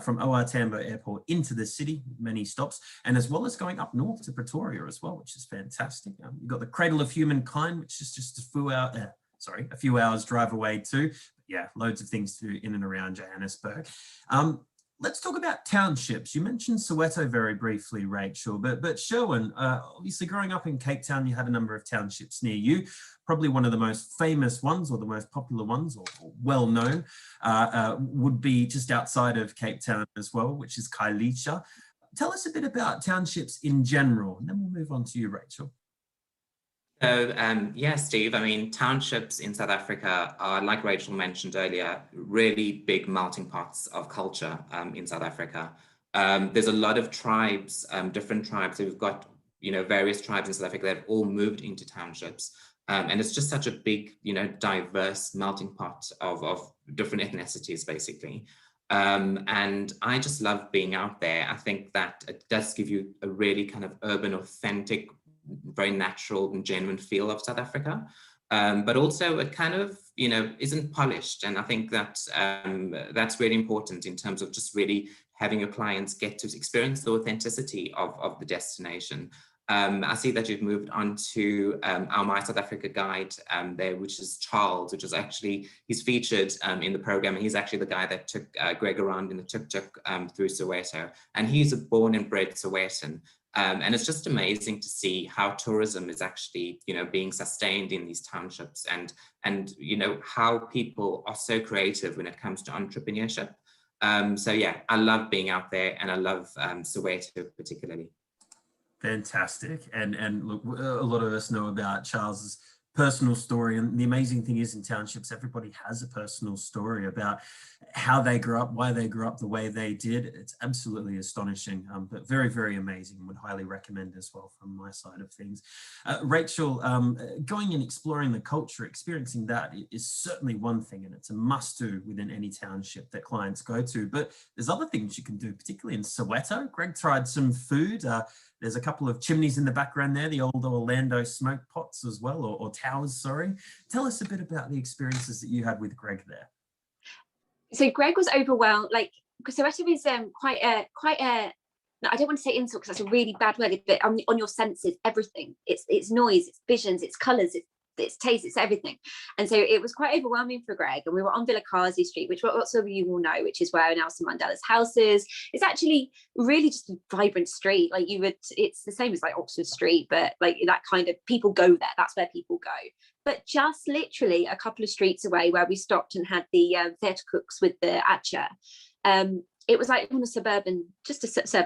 from OR Tambo Airport into the city, many stops, and as well as going up north to Pretoria as well, which is fantastic. You've got the Cradle of Humankind, which is just a few hours drive away too. But yeah, loads of things to do in and around Johannesburg. Let's talk about townships. You mentioned Soweto very briefly, Rachel, but Sherwin, obviously growing up in Cape Town, you had a number of townships near you. Probably one of the most famous ones, or the most popular ones, or well-known, would be just outside of Cape Town as well, which is Khayelitsha. Tell us a bit about townships in general, and then we'll move on to you, Rachel. So, yeah, Steve, I mean, townships in South Africa are, like Rachel mentioned earlier, really big melting pots of culture in South Africa. There's a lot of tribes, different tribes. So we've got, various tribes in South Africa that have all moved into townships. And it's just such a big, diverse melting pot of different ethnicities, basically. And I just love being out there. I think that it does give you a really kind of urban, authentic, very natural and genuine feel of South Africa, but also it kind of isn't polished, and I think that that's really important in terms of just really having your clients get to experience the authenticity of the destination. I see that you've moved on to our My South Africa guide there, which is Charles, which is actually, he's featured in the program, and he's actually the guy that took Gregg around in the tuk-tuk through Soweto, and he's a born and bred Sowetan. And it's just amazing to see how tourism is actually, being sustained in these townships, and how people are so creative when it comes to entrepreneurship. So yeah, I love being out there, and I love Soweto particularly. Fantastic. And look, a lot of us know about Charles's personal story. And the amazing thing is, in townships, everybody has a personal story about how they grew up, why they grew up the way they did. It's absolutely astonishing, but very, very amazing. Would highly recommend as well from my side of things. Rachel, going and exploring the culture, experiencing that is certainly one thing, and it's a must do within any township that clients go to. But there's other things you can do, particularly in Soweto. Greg tried some food. There's a couple of chimneys in the background there, the old Orlando smoke pots as well, or towers, sorry. Tell us a bit about the experiences that you had with Greg there. So Greg was overwhelmed, like, because Soweto is quite a, no, I don't want to say insult because that's a really bad word, but on your senses, everything. It's noise, it's visions, it's colours, it's taste, it's everything. And so it was quite overwhelming for Greg. And we were on Vilakazi Street, which lots of you will know, which is where Nelson Mandela's house is. It's actually really just a vibrant street. Like it's the same as like Oxford Street, but like that kind of, people go there. That's where people go. But just literally a couple of streets away where we stopped and had the theatre cooks with the atcha, it was like on a suburban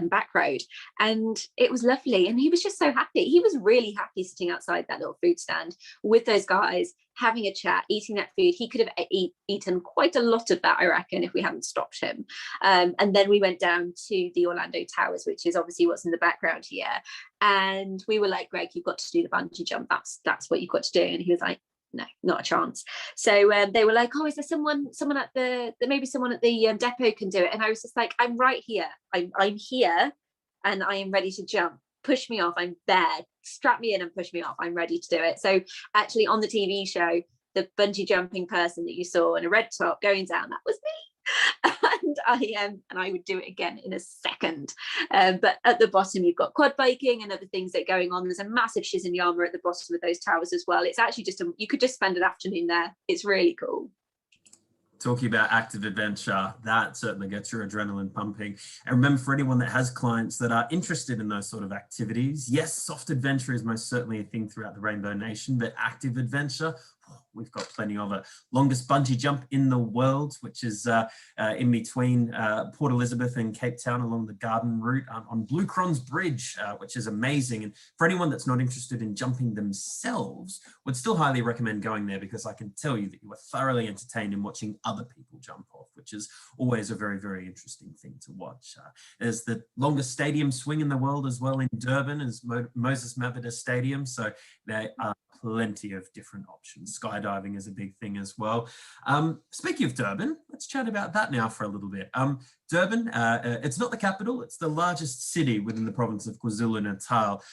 back road, and it was lovely. And he was just so happy. He was really happy sitting outside that little food stand with those guys, having a chat, eating that food. He could have eaten quite a lot of that, I reckon, if we hadn't stopped him. And then we went down to the Orlando Towers, which is obviously what's in the background here. And we were like, Greg, you've got to do the bungee jump. That's what you've got to do. And he was like, no, not a chance. So they were like, oh, is there someone at maybe someone at the depot can do it? And I was just like, I'm right here. I'm here, and I am ready to jump. Push me off. I'm there. Strap me in and push me off. I'm ready to do it. So actually, on the TV show, the bungee jumping person that you saw in a red top going down, that was me. And I would do it again in a second. But at the bottom, you've got quad biking and other things that are going on. There's a massive shizinyama at the bottom of those towers as well. It's actually just you could just spend an afternoon there. It's really cool. Talking about active adventure, that certainly gets your adrenaline pumping. And remember, for anyone that has clients that are interested in those sort of activities, yes, soft adventure is most certainly a thing throughout the Rainbow Nation, but active adventure, we've got plenty of it. Longest bungee jump in the world, which is in between Port Elizabeth and Cape Town along the Garden Route on Blue Crons Bridge, which is amazing. And for anyone that's not interested in jumping themselves, would still highly recommend going there, because I can tell you that you are thoroughly entertained in watching other people jump off, which is always a very, very interesting thing to watch. There's the longest stadium swing in the world as well in Durban, as Moses Mabhida Stadium. So there are plenty of different options. Skydiving is a big thing as well. Speaking of Durban, let's chat about that now for a little bit. Durban, it's not the capital, it's the largest city within the province of KwaZulu-Natal.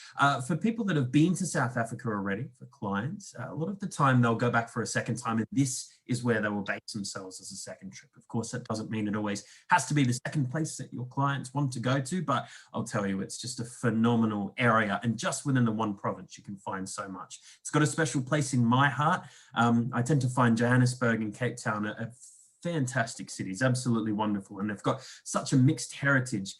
For people that have been to South Africa already, for clients, a lot of the time they'll go back for a second time, and this is where they will base themselves as a second trip. Of course, that doesn't mean it always has to be the second place that your clients want to go to, but I'll tell you, it's just a phenomenal area. And just within the one province, you can find so much. It's got a special place in my heart. I tend to find Johannesburg and Cape Town are fantastic cities, absolutely wonderful. And they've got such a mixed heritage.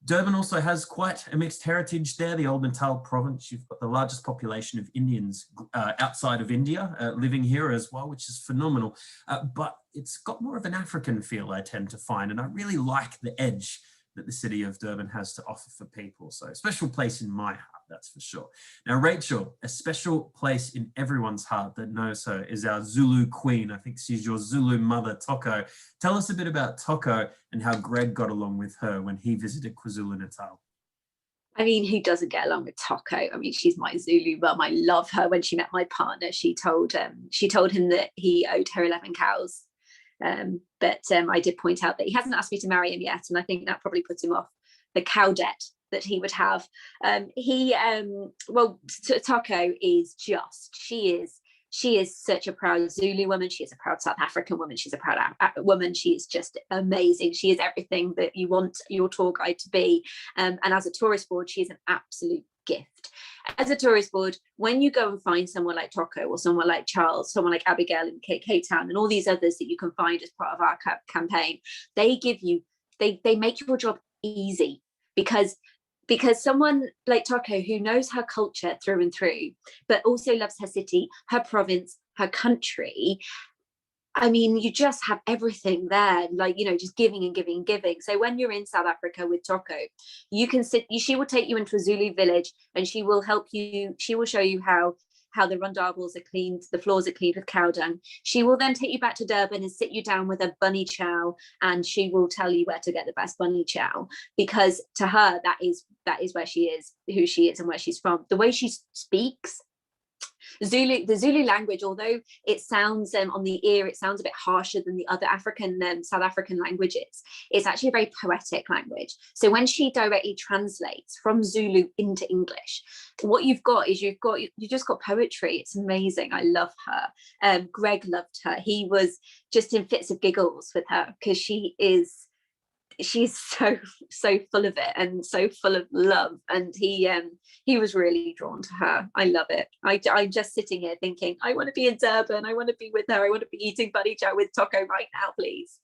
Durban also has quite a mixed heritage there, the old Natal province. You've got the largest population of Indians outside of India living here as well, which is phenomenal. But it's got more of an African feel, I tend to find. And I really like the edge that the city of Durban has to offer for people. So a special place in my heart, that's for sure. Now, Rachel, a special place in everyone's heart that knows her is our Zulu queen. I think she's your Zulu mother, Toko. Tell us a bit about Toko and how Greg got along with her when he visited KwaZulu-Natal. I mean, who doesn't get along with Toko? I mean, she's my Zulu mum. I love her. When she met my partner, she told him that he owed her 11 cows. But I did point out that he hasn't asked me to marry him yet, and I think that probably puts him off the cow debt that he would have. Toko is just, she is such a proud Zulu woman. She is a proud South African woman. She's a proud woman. She is just amazing. She is everything that you want your tour guide to be. And as a tourist board, she is an absolute gift. As a tourist board, when you go and find someone like Toko or someone like Charles, someone like Abigail in Cape Town, and all these others that you can find as part of our campaign, they make your job easy, because someone like Toko, who knows her culture through and through, but also loves her city, her province, her country, I mean, you just have everything there, like, just giving and giving and giving. So when you're in South Africa with Toko, you can she will take you into a Zulu village, and she will help you. She will show you how the rondables are cleaned, the floors are cleaned with cow dung. She will then take you back to Durban and sit you down with a bunny chow, and she will tell you where to get the best bunny chow, because to her, that is where she is, who she is and where she's from. The way she speaks, the Zulu language, although it sounds on the ear, it sounds a bit harsher than the other South African languages. It's actually a very poetic language. So when she directly translates from Zulu into English, what you've got is you just got poetry. It's amazing. I love her. Gregg loved her. He was just in fits of giggles with her, because she's so full of it and so full of love, and he was really drawn to her. I love it. I'm just sitting here thinking, I want to be in Durban, I want to be with her, I want to be eating bunny chow with Toko right now, please.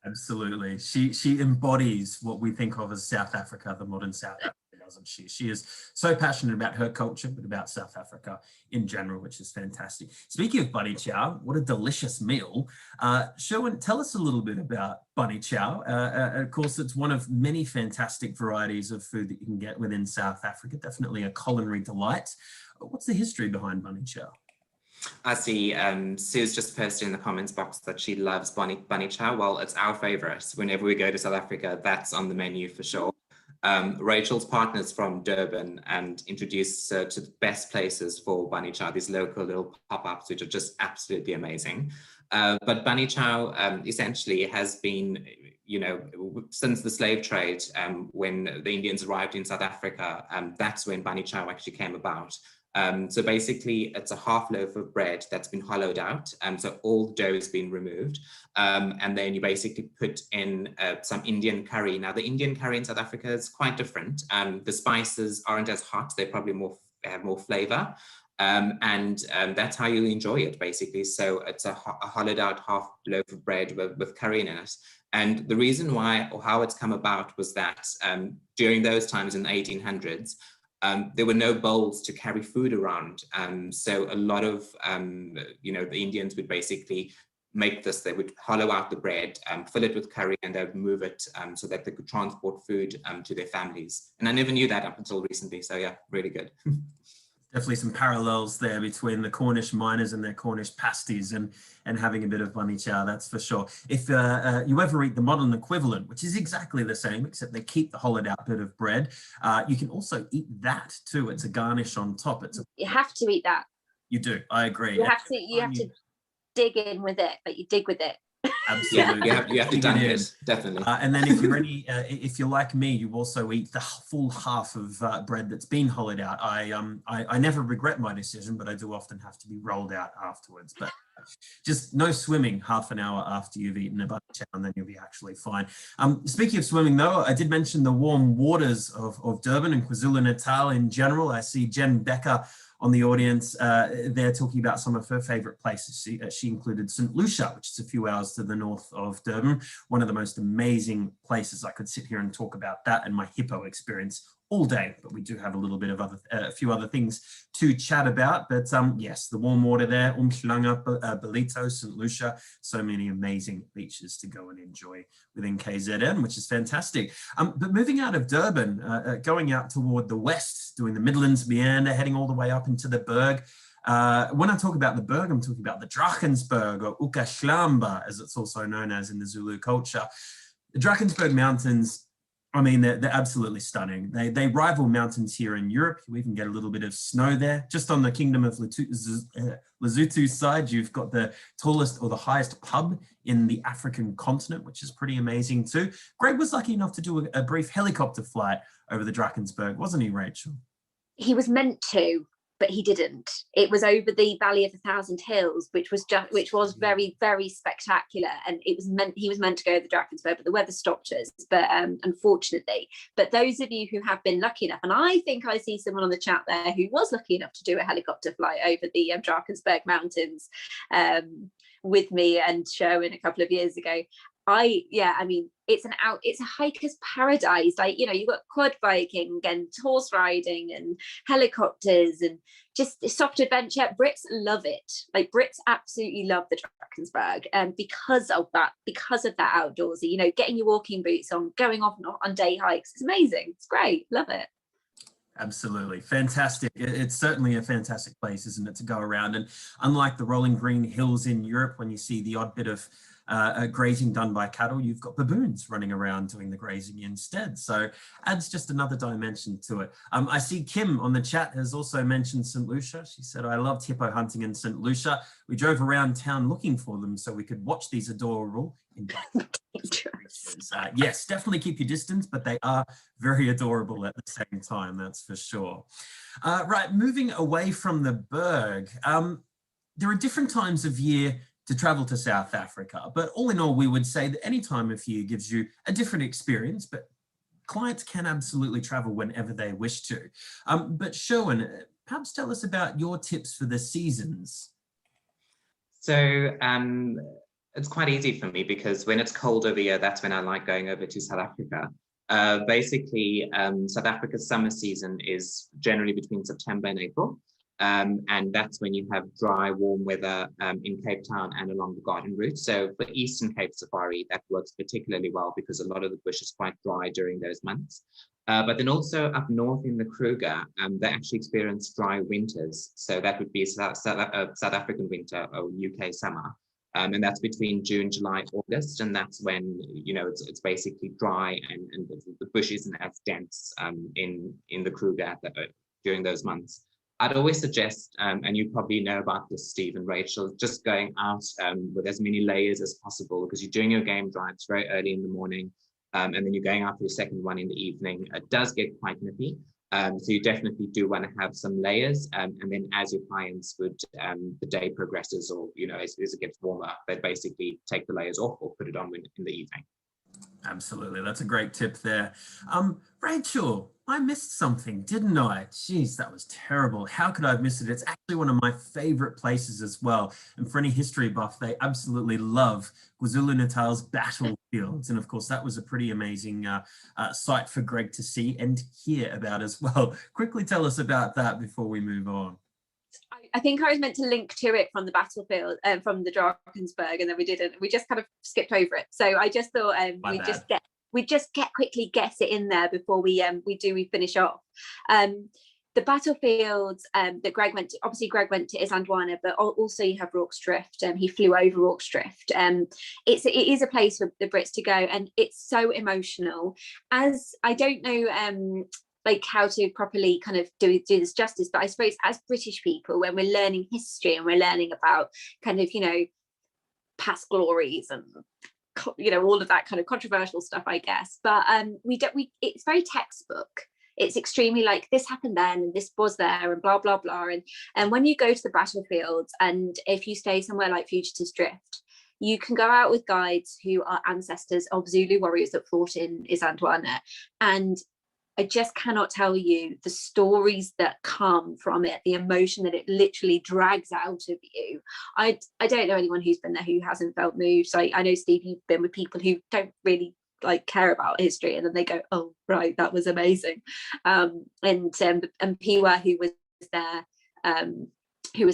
Absolutely. She embodies what we think of as South Africa, the modern South Africa, doesn't she? She is so passionate about her culture, but about South Africa in general, which is fantastic. Speaking of bunny chow, what a delicious meal. Sherwin, tell us a little bit about bunny chow. Of course, it's one of many fantastic varieties of food that you can get within South Africa. Definitely a culinary delight. What's the history behind bunny chow? I see Sue's just posted in the comments box that she loves bunny chow. Well, it's our favorite. Whenever we go to South Africa, that's on the menu for sure. Rachel's partner's from Durban and introduced her to the best places for bunny chow, these local little pop-ups, which are just absolutely amazing. But bunny chow essentially has been, since the slave trade, when the Indians arrived in South Africa, that's when bunny chow actually came about. So basically, it's a half loaf of bread that's been hollowed out. So all the dough has been removed. And then you basically put in some Indian curry. Now, the Indian curry in South Africa is quite different. The spices aren't as hot. They probably have more flavor. And that's how you enjoy it, basically. So it's a hollowed out half loaf of bread with curry in it. And the reason why, or how it's come about, was that during those times in the 1800s, there were no bowls to carry food around. So a lot of, the Indians would basically make this. They would hollow out the bread, fill it with curry, and they would move it so that they could transport food to their families. And I never knew that up until recently. So yeah, really good. Definitely some parallels there between the Cornish miners and their Cornish pasties and having a bit of bunny chow, that's for sure. If you ever eat the modern equivalent, which is exactly the same, except they keep the hollowed out bit of bread, you can also eat that too. It's a garnish on top. You have to eat that. You do, I agree. You have to dig in with it, but you dig with it. Absolutely. Yeah, you have to dunk it, definitely. And then if you're like me, you also eat the full half of bread that's been hollowed out. I never regret my decision, but I do often have to be rolled out afterwards. But just no swimming half an hour after you've eaten a bunny chow, and then you'll be actually fine. Speaking of swimming, though, I did mention the warm waters of Durban and KwaZulu-Natal in general. I see Jen Becker on the audience there talking about some of her favorite places. She included St. Lucia, which is a few hours to the north of Durban. One of the most amazing places. I could sit here and talk about that and my hippo experience all day, but we do have a little bit of a few other things to chat about. But yes, the warm water there, Umhlanga, Belito, St. Lucia, so many amazing beaches to go and enjoy within KZN, which is fantastic. But moving out of Durban, going out toward the west, doing the Midlands meander, heading all the way up into the Berg. When I talk about the Berg, I'm talking about the Drakensberg, or Ukashlamba, as it's also known as in the Zulu culture. The Drakensberg Mountains, I mean, they're absolutely stunning. They rival mountains here in Europe. You even get a little bit of snow there. Just on the Kingdom of Lesotho side, you've got the tallest or the highest pub in the African continent, which is pretty amazing too. Gregg was lucky enough to do a brief helicopter flight over the Drakensberg, wasn't he, Rachel? He was meant to, but he didn't. It was over the Valley of a Thousand Hills, which was very, very spectacular. And he was meant to go to the Drakensberg, but the weather stopped us. But unfortunately, but those of you who have been lucky enough, and I think I see someone on the chat there who was lucky enough to do a helicopter flight over the Drakensberg Mountains with me and Sherwin a couple of years ago. I mean, it's a hiker's paradise. Like, you know, you've got quad biking and horse riding and helicopters and just soft adventure. Brits love it. Like, Brits absolutely love the Drakensberg, because of that outdoorsy, you know, getting your walking boots on, going off on day hikes. It's amazing. It's great. Love it. Absolutely. Fantastic. It's certainly a fantastic place, isn't it, to go around. And unlike the rolling green hills in Europe, when you see the odd bit of grazing done by cattle, you've got baboons running around doing the grazing instead. So adds just another dimension to it. I see Kim on the chat has also mentioned St. Lucia. She said, I loved hippo hunting in St. Lucia. We drove around town looking for them so we could watch these adorable yes, definitely keep your distance, but they are very adorable at the same time, that's for sure. Right, moving away from the Berg, there are different times of year to travel to South Africa, but all in all, we would say that any time of year gives you a different experience, but clients can absolutely travel whenever they wish to. But Sherwin, perhaps tell us about your tips for the seasons. So it's quite easy for me because when it's cold over here, that's when I like going over to South Africa. Basically, South Africa's summer season is generally between September and April. And that's when you have dry, warm weather in Cape Town and along the Garden Route. So for Eastern Cape Safari, that works particularly well because a lot of the bush is quite dry during those months. But then also up north in the Kruger, they actually experience dry winters. So that would be South African winter or UK summer. And that's between June, July, August, and that's when, you know, it's basically dry and the bush isn't as dense in the Kruger during those months. I'd always suggest, and you probably know about this, Steve and Rachel, just going out with as many layers as possible because you're doing your game drives very early in the morning, and then you're going out for your second one in the evening. It does get quite nippy. So you definitely do want to have some layers, and then as your clients would, the day progresses, or you know, as it gets warmer, they basically take the layers off or put it on in the evening. Absolutely, that's a great tip there. Rachel, I missed something, didn't I? Jeez, that was terrible. How could I have missed it? It's actually one of my favorite places as well. And for any history buff, they absolutely love KwaZulu-Natal's battlefields. And of course, that was a pretty amazing sight for Gregg to see and hear about as well. Quickly tell us about that before we move on. I think I was meant to link to it from the battlefield, from the Drakensberg, and then we didn't. We just kind of skipped over it. So I just thought we just quickly get it in there before we finish off. The battlefields that Gregg went to, obviously Gregg went to Isandlwana, but also you have Rorke's Drift. He flew over Rorke's Drift. It is a place for the Brits to go, and it's so emotional. As I don't know like how to properly kind of do this justice, but I suppose as British people, when we're learning history and we're learning about kind of, you know, past glories and, you know, all of that kind of controversial stuff, I guess, but it's very textbook. It's extremely like this happened then and this was there and blah blah blah, and when you go to the battlefields, and if you stay somewhere like Fugitives Drift, you can go out with guides who are ancestors of Zulu warriors that fought in Isandlwana, and I just cannot tell you the stories that come from it, the emotion that it literally drags out of you. I don't know anyone who's been there who hasn't felt moved. So I know, Steve, you've been with people who don't really like care about history, and then they go, oh right, that was amazing. And Piwa, who was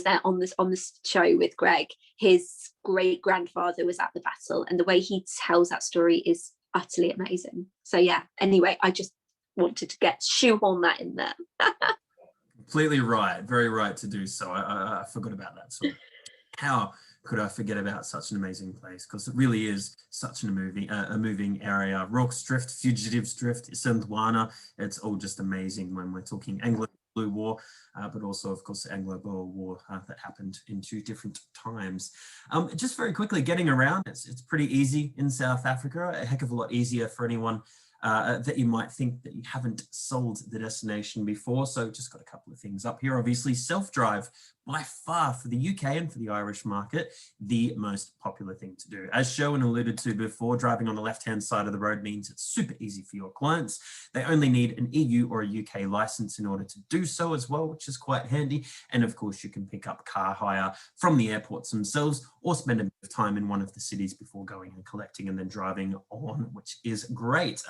there on this show with Gregg, his great grandfather was at the battle, and the way he tells that story is utterly amazing. So yeah, anyway, I just wanted to shoehorn that in there. Completely right, very right to do so. I forgot about that. So how could I forget about such an amazing place? Because it really is such a moving area. Rorke's Drift, Fugitives Drift, Isandlwana, it's all just amazing when we're talking Anglo-Blue War, but also, of course, the Anglo-Boer War that happened in two different times. Just very quickly, getting around, it's pretty easy in South Africa, a heck of a lot easier for anyone that you might think that you haven't sold the destination before. So just got a couple of things up here. Obviously, self-drive, by far for the UK and for the Irish market, the most popular thing to do. As Sherwin alluded to before, driving on the left-hand side of the road means it's super easy for your clients. They only need an EU or a UK license in order to do so as well, which is quite handy. And of course, you can pick up car hire from the airports themselves or spend a of time in one of the cities before going and collecting and then driving on, which is great.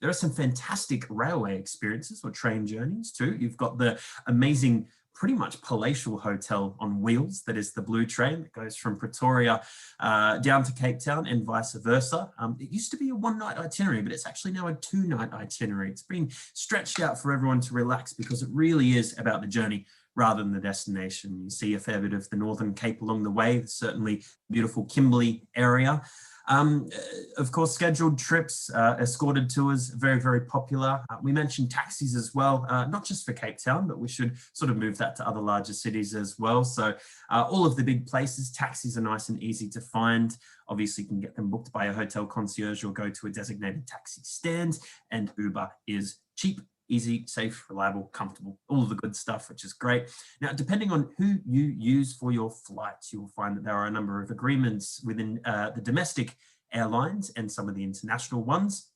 There are some fantastic railway experiences or train journeys too. You've got the amazing, pretty much palatial hotel on wheels that is the Blue Train that goes from Pretoria down to Cape Town and vice versa. It used to be a one-night itinerary, but it's actually now a two-night itinerary. It's been stretched out for everyone to relax because it really is about the journey rather than the destination. You see a fair bit of the Northern Cape along the way, certainly beautiful Kimberley area. Of course, scheduled trips, escorted tours, very, very popular. We mentioned taxis as well, not just for Cape Town, but we should sort of move that to other larger cities as well. So all of the big places, taxis are nice and easy to find. Obviously, you can get them booked by a hotel concierge or go to a designated taxi stand, and Uber is cheap, easy, safe, reliable, comfortable, all of the good stuff, which is great. Now, depending on who you use for your flights, you will find that there are a number of agreements within the domestic airlines and some of the international ones.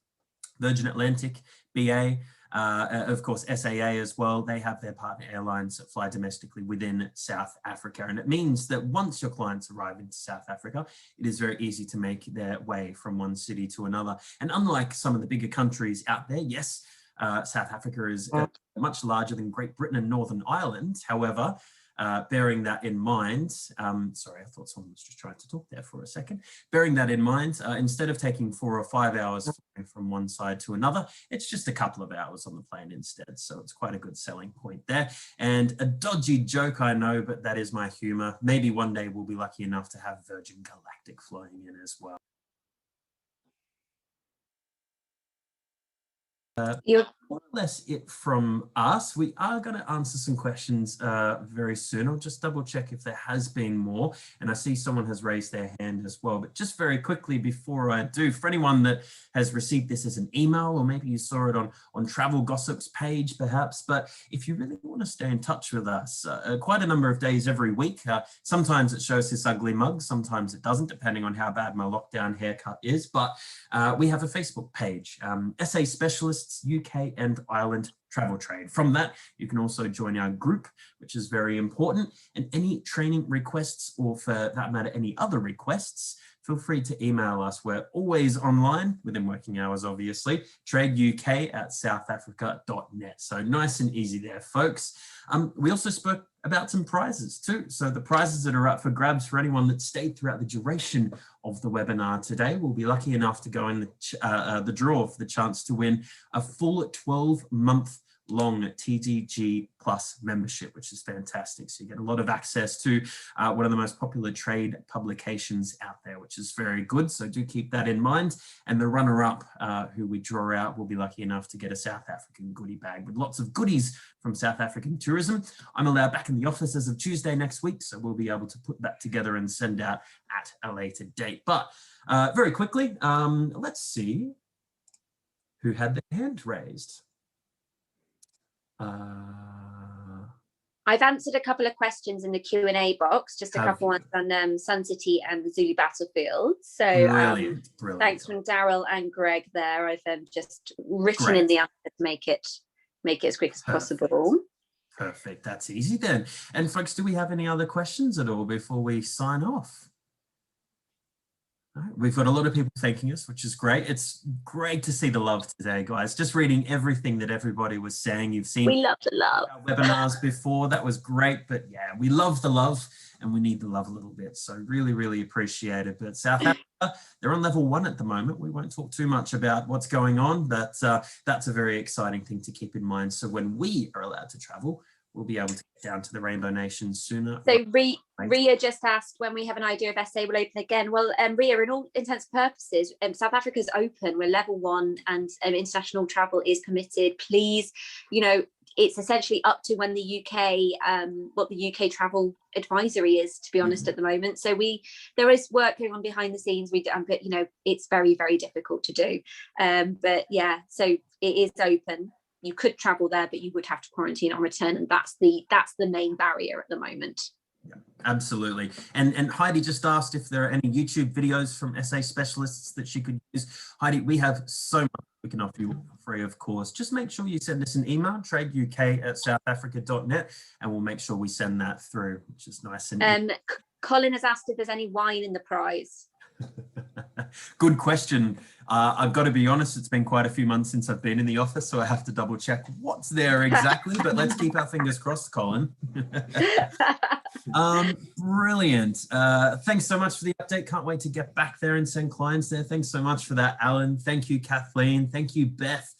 Virgin Atlantic, BA, of course, SAA as well. They have their partner airlines that fly domestically within South Africa. And it means that once your clients arrive into South Africa, it is very easy to make their way from one city to another. And unlike some of the bigger countries out there, yes, South Africa is much larger than Great Britain and Northern Ireland. However, bearing that in mind, sorry, I thought someone was just trying to talk there for a second. Bearing that in mind, instead of taking 4 or 5 hours from one side to another, it's just a couple of hours on the plane instead. So it's quite a good selling point there. And a dodgy joke, I know, but that is my humor. Maybe one day we'll be lucky enough to have Virgin Galactic flying in as well. More or less it from us. We are going to answer some questions very soon. I'll just double check if there has been more. And I see someone has raised their hand as well. But just very quickly before I do, for anyone that has received this as an email, or maybe you saw it on Travel Gossip's page perhaps, but if you really want to stay in touch with us, quite a number of days every week, sometimes it shows this ugly mug, sometimes it doesn't, depending on how bad my lockdown haircut is. But we have a Facebook page, SA Specialists UK and Ireland Travel Trade. From that, you can also join our group, which is very important. And any training requests, or for that matter, any other requests, feel free to email us. We're always online within working hours, obviously. tradeuk@southafrica.net. So nice and easy there, folks. We also spoke about some prizes too. So the prizes that are up for grabs for anyone that stayed throughout the duration of the webinar today will be lucky enough to go in the draw for the chance to win a full 12-month long TGG Plus membership, which is fantastic. So you get a lot of access to one of the most popular trade publications out there, which is very good. So do keep that in mind. And the runner-up who we draw out will be lucky enough to get a South African goodie bag with lots of goodies from South African tourism. I'm allowed back in the office as of Tuesday next week, so we'll be able to put that together and send out at a later date. But very quickly, let's see who had their hand raised. I've answered a couple of questions in the Q&A box, just a couple ones on Sun City and the Zulu battlefield. So brilliant. Thanks from Daryl and Greg there. I've just written in the answer to make it as quick as possible. Perfect. That's easy then. And folks, do we have any other questions at all before we sign off? We've got a lot of people thanking us, which is great. It's great to see the love today, guys. Just reading everything that everybody was saying. You've seen we love the love. Our webinars before. That was great. But yeah, we love the love and we need the love a little bit. So really, really appreciate it. But South Africa, they're on level 1 at the moment. We won't talk too much about what's going on, but that's a very exciting thing to keep in mind. So when we are allowed to travel, we'll be able to get down to the Rainbow Nations sooner. So Ria just asked when we have an idea if SA will open again. Well, Ria, in all intents and purposes, South Africa's open. We're level 1 and international travel is permitted. Please, it's essentially up to when the UK, what the UK travel advisory is, to be honest, at the moment. So there is work going on behind the scenes. But it's very, very difficult to do. But yeah, so it is open. You could travel there, but you would have to quarantine on return, and that's the main barrier at the moment. Yeah, absolutely. And Heidi just asked if there are any YouTube videos from SA Specialists that she could use. Heidi, we have so much we can offer you for free, of course. Just make sure you send us an email, tradeuk@southafrica.net, and we'll make sure we send that through, which is nice. And Colin has asked if there's any wine in the prize. Good question. I've got to be honest, it's been quite a few months since I've been in the office, so I have to double check what's there exactly, but let's keep our fingers crossed, Colin. Brilliant. Thanks so much for the update. Can't wait to get back there and send clients there. Thanks so much for that, Alan. Thank you, Kathleen. Thank you, Beth.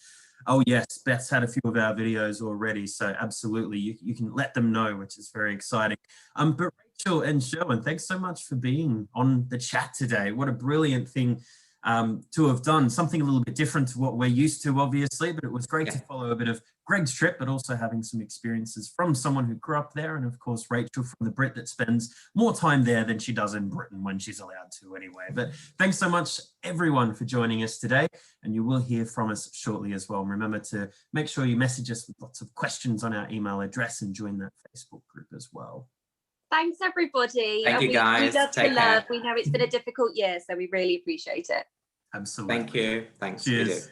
Oh yes, Beth's had a few of our videos already, so absolutely, you can let them know, which is very exciting. But Rachel and Sherwin, thanks so much for being on the chat today. What a brilliant thing to have done, something a little bit different to what we're used to, obviously, but it was great to follow a bit of Gregg's trip, but also having some experiences from someone who grew up there, and of course, Rachel from the Brit that spends more time there than she does in Britain when she's allowed to anyway. But thanks so much, everyone, for joining us today, and you will hear from us shortly as well. And remember to make sure you message us with lots of questions on our email address and join that Facebook group as well. Thanks, everybody. Thank you, guys. We love Take the love. care. We know it's been a difficult year, so we really appreciate it. Absolutely. Thank you. Thanks. Cheers.